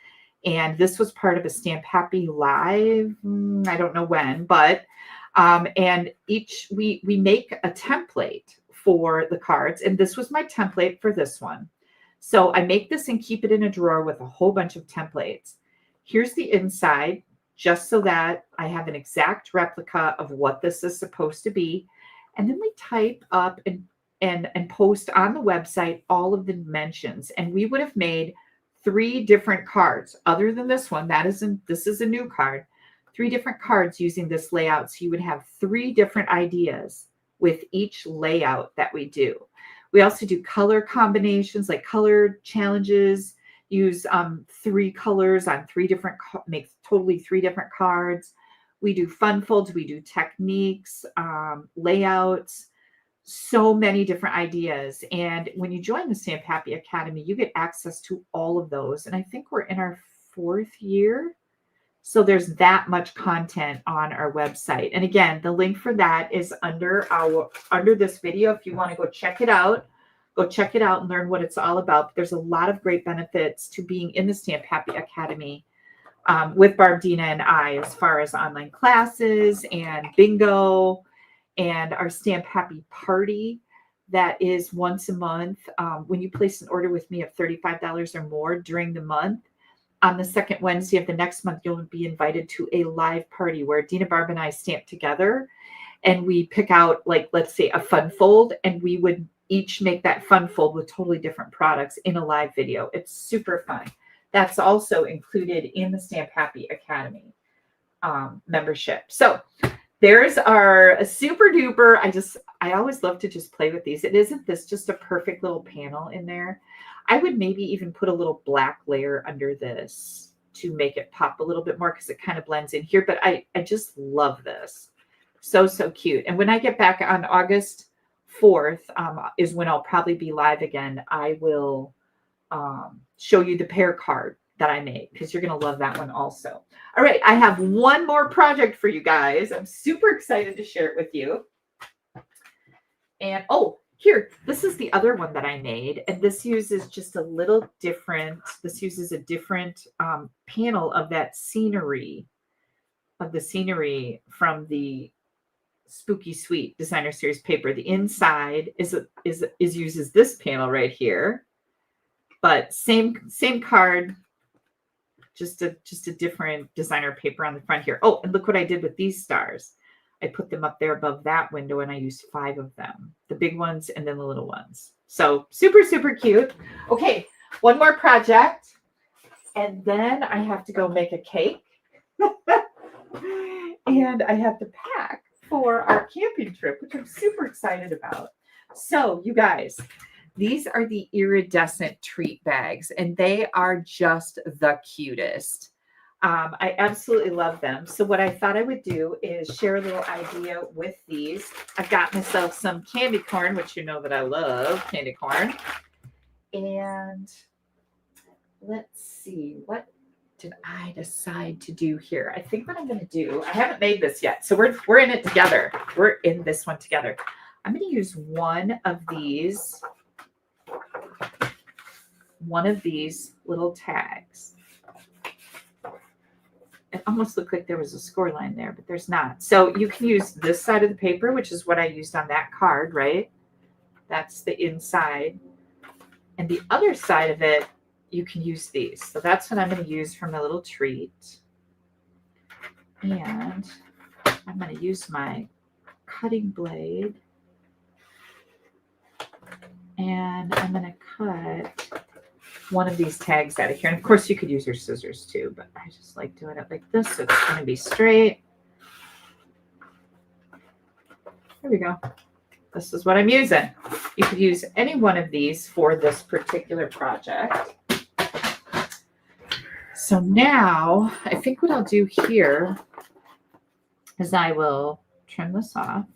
And this was part of a Stamp Happy Live, I don't know when, but, and we make a template for the cards. And this was my template for this one. So I make this and keep it in a drawer with a whole bunch of templates. Here's the inside, just so that I have an exact replica of what this is supposed to be. And then we type up and post on the website all of the dimensions. And we would have made 3 different cards other than this one. This is a new card. 3 different cards using this layout. So you would have 3 different ideas with each layout that we do. We also do color combinations, like color challenges. use 3 colors on 3 different, makes totally 3 different cards. We do fun folds, we do techniques, layouts, so many different ideas. And when you join the Stamp Happy Academy, you get access to all of those. And I think we're in our 4th year. So there's that much content on our website. And again, the link for that is under this video. If you want to go check it out, and learn what it's all about. There's a lot of great benefits to being in the Stamp Happy Academy with Barb, Dina, and I, as far as online classes and bingo and our Stamp Happy Party that is once a month. When you place an order with me of $35 or more during the month, on the second Wednesday of the next month, you'll be invited to a live party where Dina, Barb, and I stamp together, and we pick out, like, let's say a fun fold, and we would each make that fun fold with totally different products in a live video. It's super fun. That's also included in the Stamp Happy Academy membership. So there's our super duper. I always love to just play with these. Isn't this just a perfect little panel in there? I would maybe even put a little black layer under this to make it pop a little bit more because it kind of blends in here. But I just love this. So, so cute. And when I get back on August 4th is when I'll probably be live again. I will show you the pair card that I made because you're going to love that one also. All right. I have one more project for you guys. I'm super excited to share it with you. And here, this is the other one that I made, and this uses just a little different, this uses a different panel of that scenery, from the Spooky Sweet Designer Series paper. The inside uses this panel right here, but same card, just a different designer paper on the front here. Oh, and look what I did with these stars. I put them up there above that window, and I used 5 of them, the big ones and then the little ones. So super, super cute. Okay, one more project, and then I have to go make a cake. And I have to pack for our camping trip, which I'm super excited about. So you guys, these are the iridescent treat bags, and they are just the cutest. I absolutely love them. So what I thought I would do is share a little idea with these. I've got myself some candy corn, which you know that I love candy corn. And let's see, what did I decide to do here? I think what I'm going to do, I haven't made this yet. So we're in it together. We're in this one together. I'm going to use one of these little tags. It almost looked like there was a score line there, but there's not. So you can use this side of the paper, which is what I used on that card, right? That's the inside. And the other side of it, you can use these. So that's what I'm going to use for my little treat. And I'm going to use my cutting blade. And I'm going to cut one of these tags out of here. And of course you could use your scissors too, but I just like doing it like this. So it's going to be straight. There we go. This is what I'm using. You could use any one of these for this particular project. So now I think what I'll do here is I will trim this off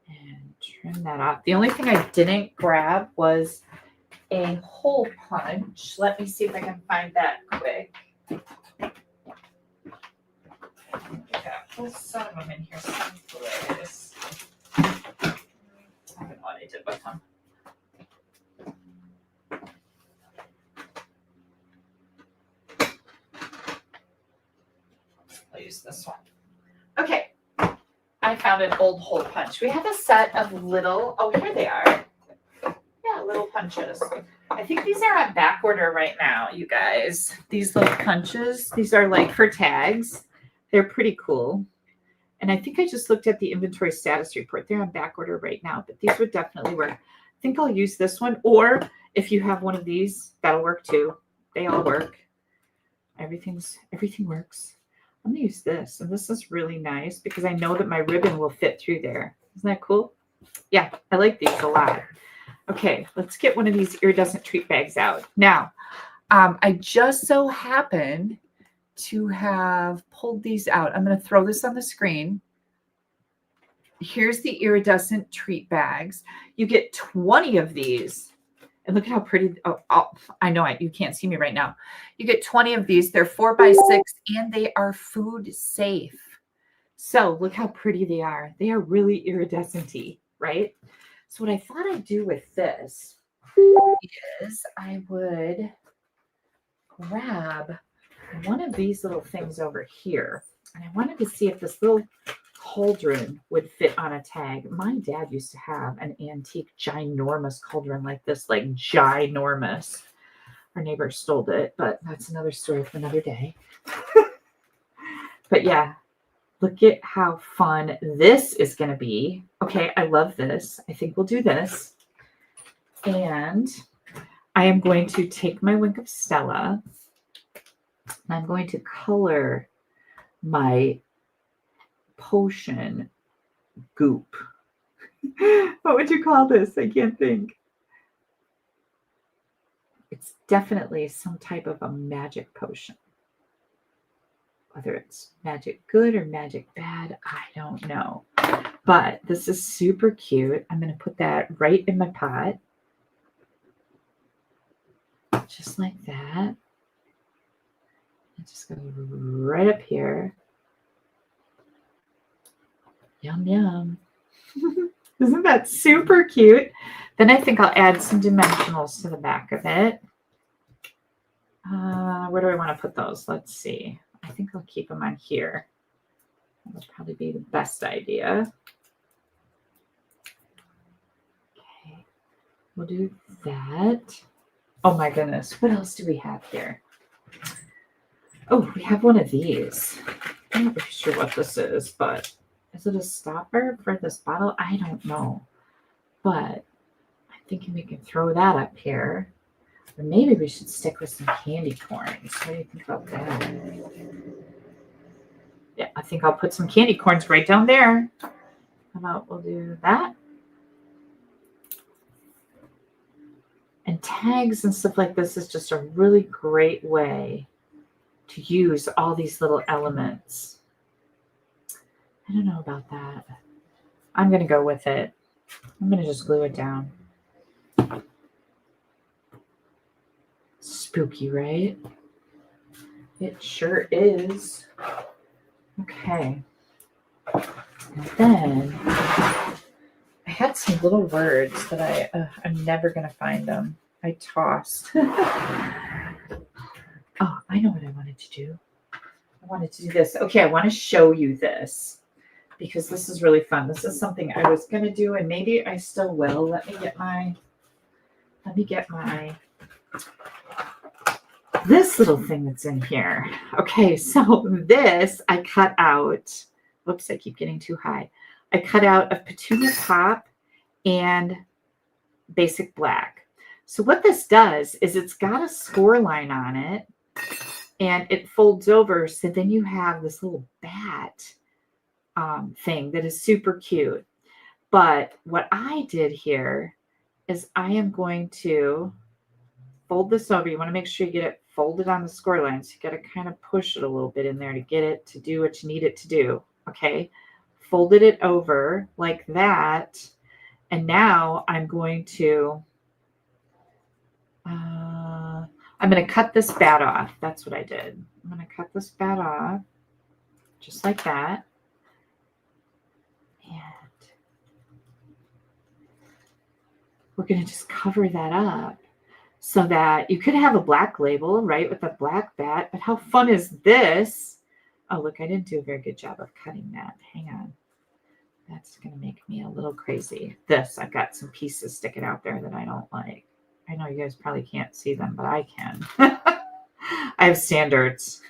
and trim that off. The only thing I didn't grab was a hole punch. Let me see if I can find that quick. There's some of them in here. Someplace. I don't know what I did with them. I'll use this one. Okay. I found an old hole punch. We have a set of little, here they are. Yeah, little punches. I think these are on back order right now, you guys. These little punches, these are like for tags. They're pretty cool. And I think I just looked at the inventory status report. They're on back order right now, but these would definitely work. I think I'll use this one, or if you have one of these, that'll work too. They all work. Everything works. I'm gonna use this, and this is really nice because I know that my ribbon will fit through there. Isn't that cool? Yeah, I like these a lot. Okay, let's get one of these iridescent treat bags out. Now, I just so happen to have pulled these out. I'm going to throw this on the screen. Here's the iridescent treat bags. You get 20 of these. And look at how pretty. Oh, I know you can't see me right now. You get 20 of these. They're 4x6 and they are food safe. So look how pretty they are. They are really iridescent-y, right? So what I thought I'd do with this is I would grab one of these little things over here. And I wanted to see if this little cauldron would fit on a tag. My dad used to have an antique ginormous cauldron like this, like ginormous. Our neighbor stole it, but that's another story for another day. But yeah, look at how fun this is going to be. Okay, I love this. I think we'll do this. And I am going to take my Wink of Stella and I'm going to color my potion goop. What would you call this? I can't think. It's definitely some type of a magic potion. Whether it's magic good or magic bad, I don't know. But this is super cute. I'm going to put that right in my pot. Just like that. It just goes right up here. Yum, yum. Isn't that super cute? Then I think I'll add some dimensionals to the back of it. Where do I want to put those? Let's see. I think I'll keep them on here. That would probably be the best idea. Okay. We'll do that. Oh my goodness. What else do we have here? Oh, we have one of these. I'm not really sure what this is, but is it a stopper for this bottle? I don't know. But I'm thinking we can throw that up here. Or maybe we should stick with some candy corns. What do you think about that? Yeah, I think I'll put some candy corns right down there. How about we'll do that? And tags and stuff like this is just a really great way to use all these little elements. I don't know about that. I'm going to go with it. I'm going to just glue it down. Spooky, right? It sure is. Okay. And then I had some little words that I'm never going to find them. I tossed. Oh, I know what I wanted to do. I wanted to do this. Okay, I want to show you this because this is really fun. This is something I was going to do and maybe I still will. Let me get my this little thing that's in here. Okay, so this I cut out. Whoops, I keep getting too high. I cut out of Petunia Pop and Basic Black. So what this does is it's got a score line on it and it folds over. So then you have this little bat thing that is super cute. But what I did here is I am going to fold this over. You want to make sure you get it folded on the score line. So you got to kind of push it a little bit in there to get it to do what you need it to do. Okay. Folded it over like that. And now I'm going to, cut this bat off. That's what I did. I'm going to cut this bat off just like that. And we're going to just cover that up so that you could have a black label, right, with a black bat. But how fun is this? Oh, look, I didn't do a very good job of cutting that. Hang on. That's going to make me a little crazy. This, I've got some pieces sticking out there that I don't like. I know you guys probably can't see them, but I can. I have standards.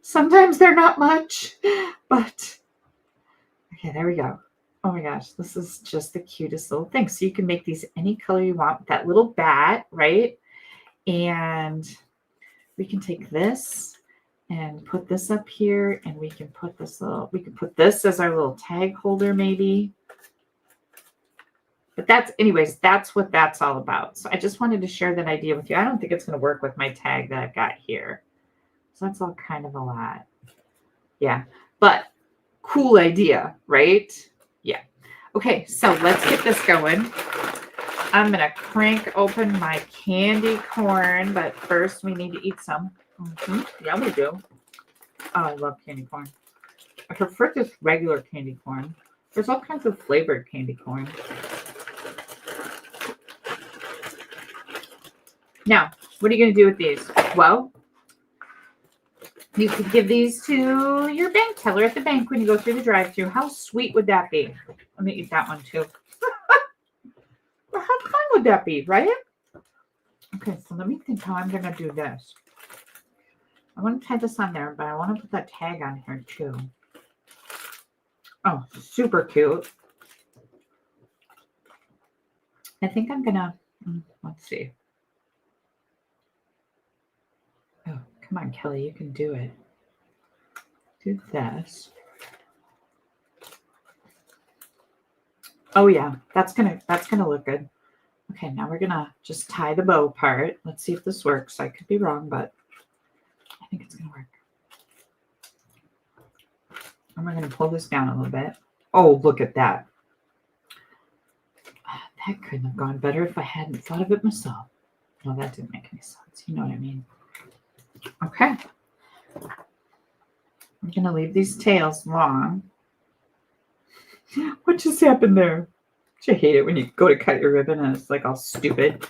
Sometimes they're not much, but okay, there we go. Oh my gosh, this is just the cutest little thing. So you can make these any color you want with that little bat, right? And we can take this and put this up here, and we can put this as our little tag holder maybe. But that's, anyways, that's what that's all about. So I just wanted to share that idea with you. I don't think it's going to work with my tag that I've got here. So that's all kind of a lot. Yeah, but cool idea, right? Yeah. Okay, so let's get this going. I'm going to crank open my candy corn, but first we need to eat some. Yeah, we do. Oh, I love candy corn. I prefer just regular candy corn. There's all kinds of flavored candy corn. Now, what are you going to do with these? Well, you could give these to your bank teller at the bank when you go through the drive-thru. How sweet would that be? Let me eat that one too. Well, how fun would that be, right? Okay, so let me think how I'm going to do this. I want to tie this on there, but I want to put that tag on here too. Oh, super cute. I think I'm going to, let's see. Oh, come on, Kelly, you can do it. Do this. Oh yeah, that's gonna look good. Okay, now we're gonna just tie the bow part. Let's see if this works. I could be wrong, but I think it's gonna work. And we're gonna pull this down a little bit. Oh, look at that. That couldn't have gone better if I hadn't thought of it myself. No, that didn't make any sense. You know what I mean? Okay. I'm gonna leave these tails long. What just happened there? I hate it when you go to cut your ribbon and it's like all stupid.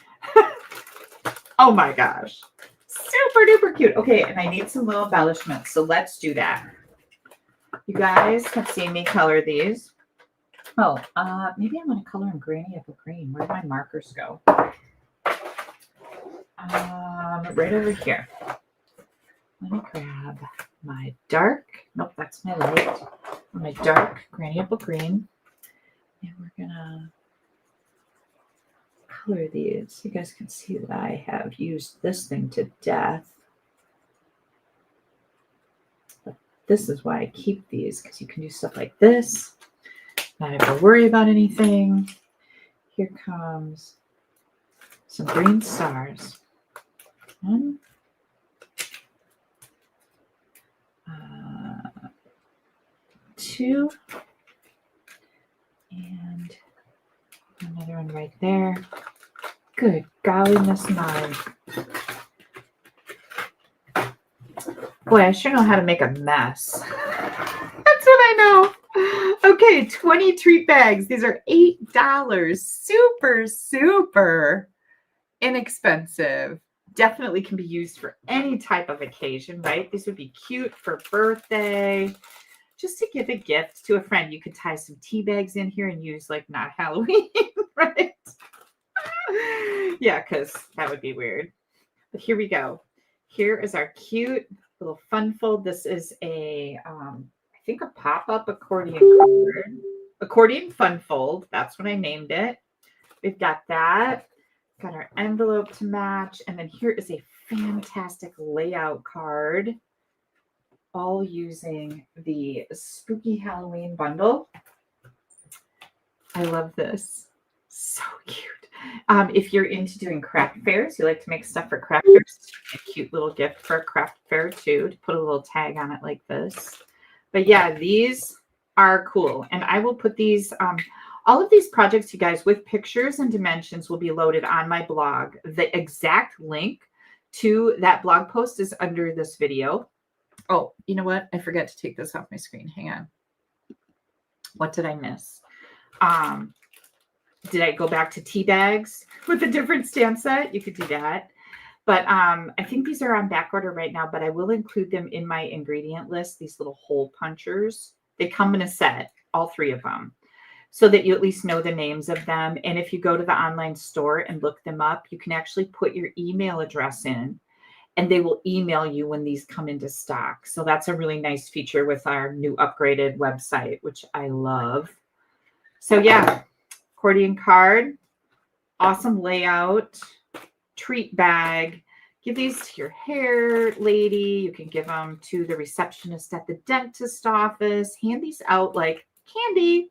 Oh my gosh. Super duper cute. Okay, and I need some little embellishments, so let's do that. You guys have seen me color these. Oh, maybe I'm going to color in Granny Apple Green. Where did my markers go? Right over here. Let me grab my dark. Nope, that's my light. My dark Granny Apple Green. And we're going to color these. You guys can see that I have used this thing to death. But this is why I keep these, because you can do stuff like this. Not have to worry about anything. Here comes some green stars. 1, 2, and another one right there. Good golly, Miss Molly. Boy, I sure know how to make a mess. That's what I know. Okay, 20 treat bags. These are $8. Super, super inexpensive. Definitely can be used for any type of occasion, right? These would be cute for birthday. Just to give a gift to a friend. You could tie some tea bags in here and use like not Halloween, right? Yeah, because that would be weird. But here we go. Here is our cute little fun fold. This is a, I think a pop-up accordion card. Accordion fun fold. That's what I named it. We've got that. Got our envelope to match. And then here is a fantastic layout card. All using the Spooky Halloween bundle. I love this. So cute. If you're into doing craft fairs, you like to make stuff for craft fairs, a cute little gift for a craft fair too, to put a little tag on it like this. But yeah, these are cool. And I will put these, all of these projects, you guys, with pictures and dimensions will be loaded on my blog. The exact link to that blog post is under this video. Oh, you know what? I forgot to take this off my screen. Hang on. What did I miss? Did I go back to tea bags with a different stamp set? You could do that. But I think these are on back order right now, but I will include them in my ingredient list, these little hole punchers. They come in a set, all 3 of them, so that you at least know the names of them. And if you go to the online store and look them up, you can actually put your email address in, and they will email you when these come into stock. So that's a really nice feature with our new upgraded website, which I love. So yeah, accordion card, awesome layout, treat bag. Give these to your hair lady. You can give them to the receptionist at the dentist office. Hand these out like candy.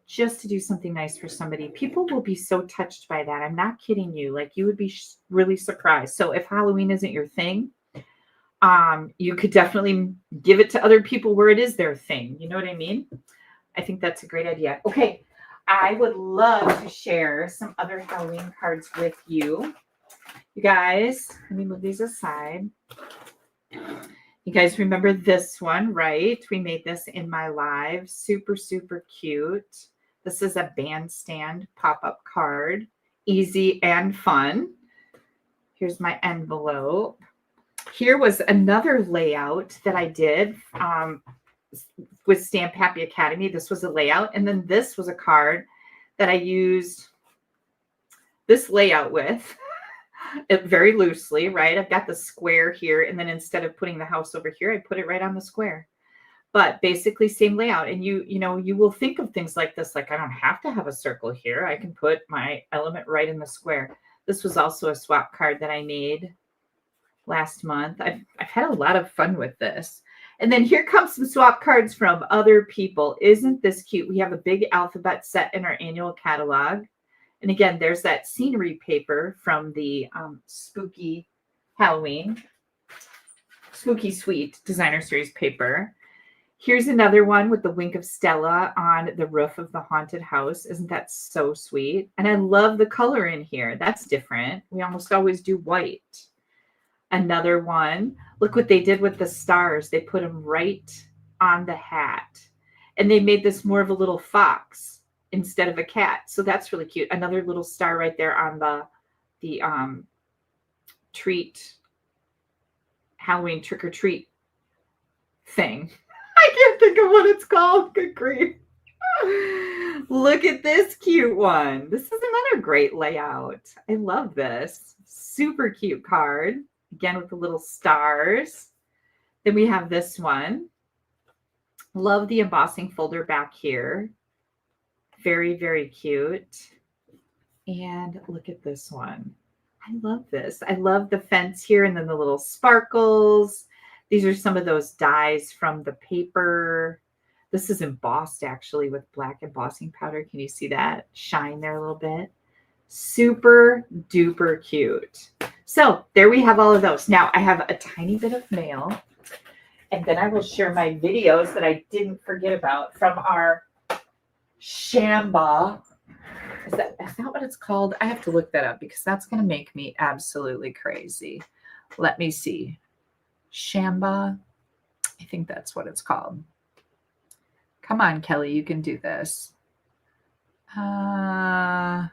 just to do something nice for somebody. People will be so touched by that. I'm not kidding you. Like, you would be really surprised. So if Halloween isn't your thing, you could definitely give it to other people where it is their thing. You know what I mean? I think that's a great idea. Okay. I would love to share some other Halloween cards with you. You guys, let me move these aside. You guys remember this one, right? We made this in my live. Super, super cute. This is a bandstand pop-up card. Easy and fun. Here's my envelope. Here was another layout that I did with Stamp Happy Academy. This was a layout. And then this was a card that I used this layout with. It very loosely, right? I've got the square here, and then instead of putting the house over here, I put it right on the square. But basically same layout. And you will think of things like this, like I don't have to have a circle here. I can put my element right in the square. This was also a swap card that I made last month. I've had a lot of fun with this. And then here comes some swap cards from other people. Isn't this cute? We have a big alphabet set in our annual catalog. And again, there's that scenery paper from the Spooky Halloween, Spooky Sweet Designer Series paper. Here's another one with the wink of Stella on the roof of the haunted house. Isn't that so sweet? And I love the color in here. That's different. We almost always do white. Another one. Look what they did with the stars. They put them right on the hat. And they made this more of a little fox instead of a cat. So that's really cute. Another little star right there on the treat, Halloween trick or treat thing. I can't think of what it's called. Good grief. Look at this cute one. This is another great layout. I love this. Super cute card. Again, with the little stars. Then we have this one. Love the embossing folder back here. Very, very cute. And look at this one. I love this. I love the fence here and then the little sparkles. These are some of those dies from the paper. This is embossed actually with black embossing powder. Can you see that shine there a little bit? Super duper cute. So there we have all of those. Now I have a tiny bit of mail, and then I will share my videos that I didn't forget about from our Shamba. Is that what it's called? I have to look that up because that's going to make me absolutely crazy. Let me see. Shamba. I think that's what it's called. Come on, Kelly, you can do this. Shamba.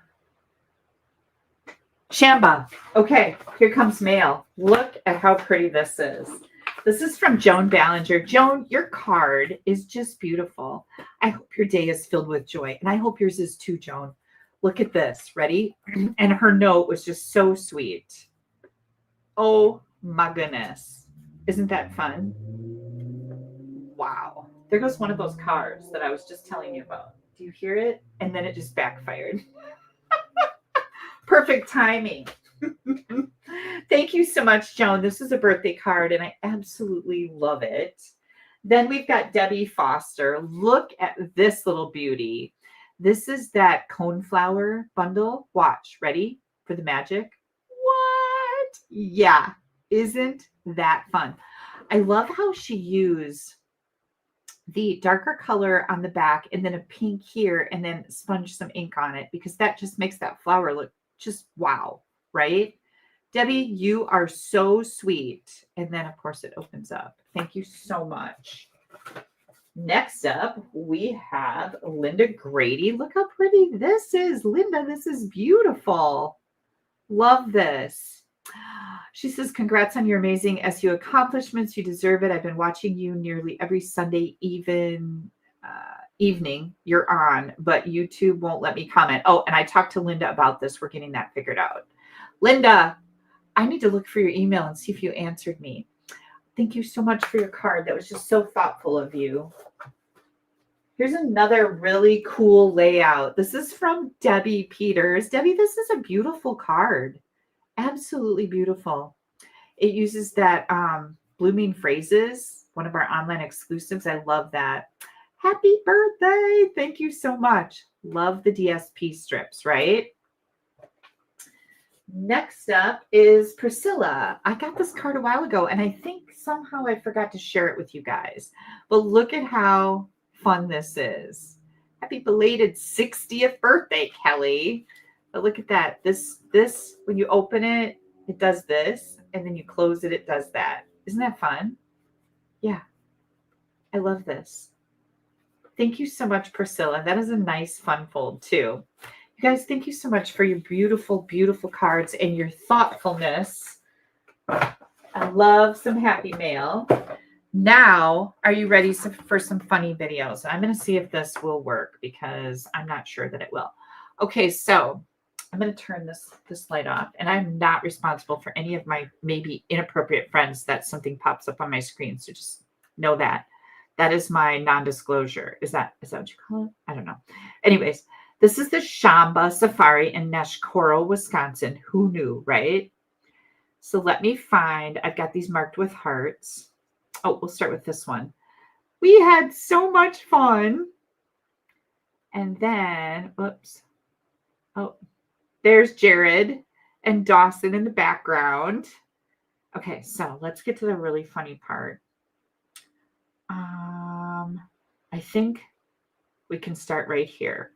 Okay, here comes mail. Look at how pretty this is. This is from Joan Ballinger. Joan, your card is just beautiful. I hope your day is filled with joy, and I hope yours is too, Joan. Look at this. Ready? And her note was just so sweet. Oh my goodness. Isn't that fun? Wow. There goes one of those cars that I was just telling you about. Do you hear it? And then it just backfired. Perfect timing. Thank you so much, Joan. This is a birthday card, and I absolutely love it. Then we've got Debbie Foster. Look at this little beauty. This is that coneflower bundle. Watch. Ready for the magic? What? Yeah. Isn't that fun? I love how she used the darker color on the back and then a pink here and then sponge some ink on it because that just makes that flower look just wow, right? Debbie, you are so sweet. And then, of course, it opens up. Thank you so much. Next up, we have Linda Grady. Look how pretty this is. Linda, this is beautiful. Love this. She says, congrats on your amazing SU accomplishments. You deserve it. I've been watching you nearly every Sunday evening you're on, but YouTube won't let me comment. Oh, and I talked to Linda about this. We're getting that figured out. Linda, I need to look for your email and see if you answered me. Thank you so much for your card. That was just so thoughtful of you. Here's another really cool layout. This is from Debbie Peters. Debbie, this is a beautiful card. Absolutely beautiful. It uses that Blooming Phrases, one of our online exclusives. I love that. Happy birthday. Thank you so much. Love the DSP strips, right? Next up is Priscilla. I got this card a while ago, and I think somehow I forgot to share it with you guys. But look at how fun this is. Happy belated 60th birthday, Kelly. But look at that. This, when you open it, it does this, and then you close it, it does that. Isn't that fun? Yeah. I love this. Thank you so much, Priscilla. That is a nice fun fold, too. You guys, thank you so much for your beautiful, beautiful cards and your thoughtfulness. I love some happy mail. Now, are you ready for some funny videos? I'm going to see if this will work because I'm not sure that it will. Okay, so I'm going to turn this light off, and I'm not responsible for any of my maybe inappropriate friends that something pops up on my screen. So just know that. That is my non-disclosure. Is that what you call it? I don't know. Anyways, this is the Shamba Safari in Neshcoro, Wisconsin. Who knew, right? So let me find, I've got these marked with hearts. Oh, we'll start with this one. We had so much fun. And then, whoops. Oh, there's Jared and Dawson in the background. Okay, so let's get to the really funny part. I think we can start right here.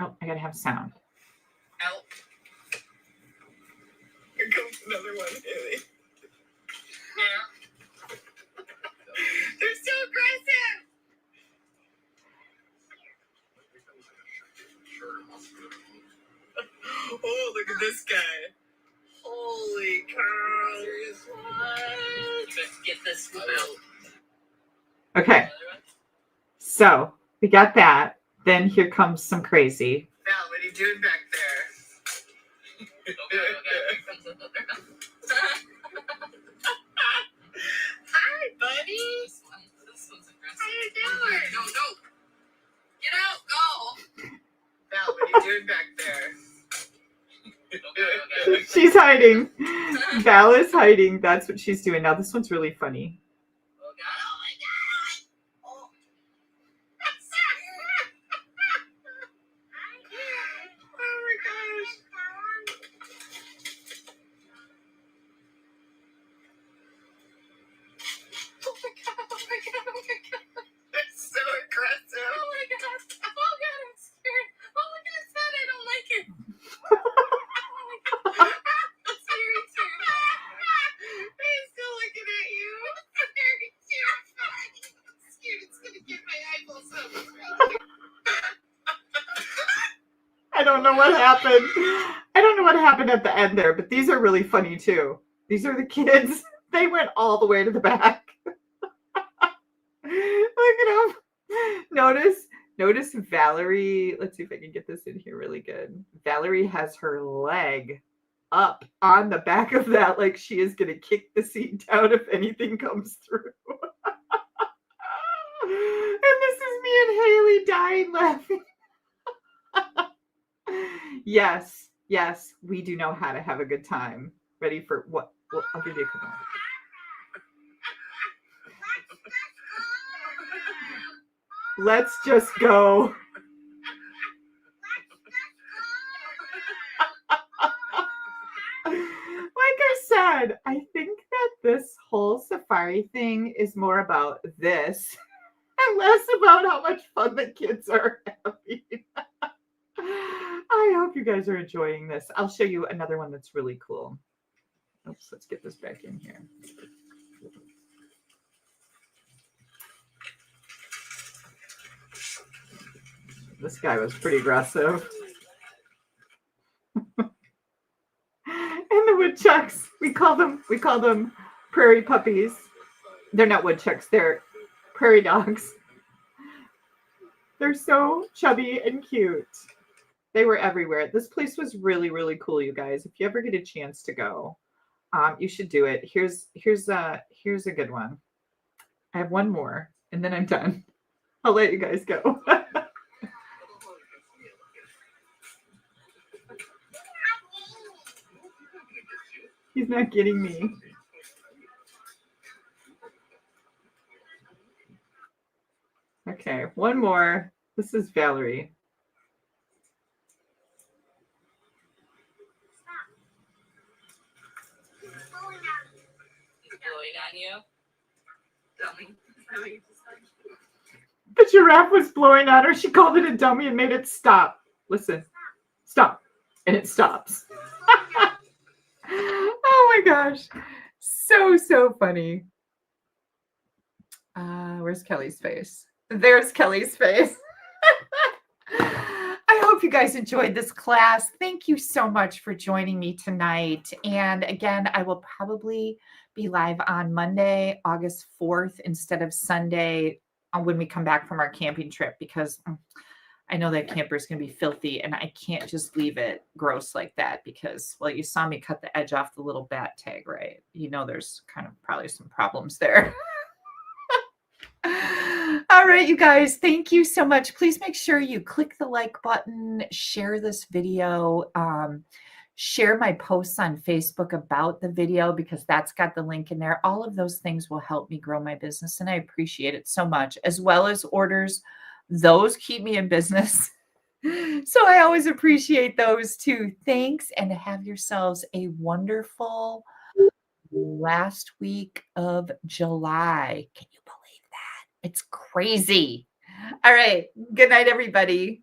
Oh, I gotta have sound. Help. Here comes another one, Haley. Yeah. They're so aggressive. Oh, look at this guy. Holy cow. What? Let's get this one out. Okay. So we got that. Then here comes some crazy. Val, what are you doing back there? Hi, buddy. This one's aggressive. How you doing? No. Get out. Go. Val, what are you doing back there? She's hiding. Val is hiding. That's what she's doing. Now this one's really funny. Oh, God. Oh, my God. Oh. Oh, my gosh. Oh my god, oh my god, oh my god. They're so aggressive. Oh my god. Oh god, I'm scared. Oh, look at his head. I don't like it. Oh my god. That's very cute. He's still looking at you. It's very cute. It's cute. It's gonna get my eyeballs up. I don't know what happened. I don't know what happened at the end there, but these are really funny too. These are the kids. They went all the way to the back. Look at them. Notice Valerie. Let's see if I can get this in here really good. Valerie has her leg up on the back of that like she is going to kick the seat down if anything comes through. And this is me and Haley dying laughing. Yes, we do know how to have a good time. Ready for what? Well, I'll give you a couple. Let's just go. Like I said, I think that this whole safari thing is more about this and less about how much fun the kids are having. I hope you guys are enjoying this. I'll show you another one that's really cool. Oops, let's get this back in here. This guy was pretty aggressive. And the woodchucks, we call them prairie puppies. They're not woodchucks, they're prairie dogs. They're so chubby and cute. They were everywhere. This place was really, really cool, you guys. If you ever get a chance to go, you should do it. Here's a good one. I have one more, and then I'm done. I'll let you guys go. He's not getting me. Okay. Okay, one more. This is Valerie. He's blowing on you. Dummy. Is that what you just said? The giraffe was blowing on her. She called it a dummy and made it stop. Listen. Stop. And it stops. Oh my gosh. So funny. Where's Kelly's face? There's Kelly's face. I hope you guys enjoyed this class. Thank you so much for joining me tonight. And again, I will probably be live on Monday, August 4th, instead of Sunday when we come back from our camping trip, because I know that camper is going to be filthy and I can't just leave it gross like that because, well, you saw me cut the edge off the little bat tag, right? You know, there's kind of probably some problems there. All right, you guys, thank you so much. Please make sure you click the like button, share this video, share my posts on Facebook about the video because that's got the link in there. All of those things will help me grow my business and I appreciate it so much, as well as orders. Those keep me in business. So I always appreciate those too. Thanks, and have yourselves a wonderful last week of July. Can you believe that? It's crazy. All right. Good night, everybody.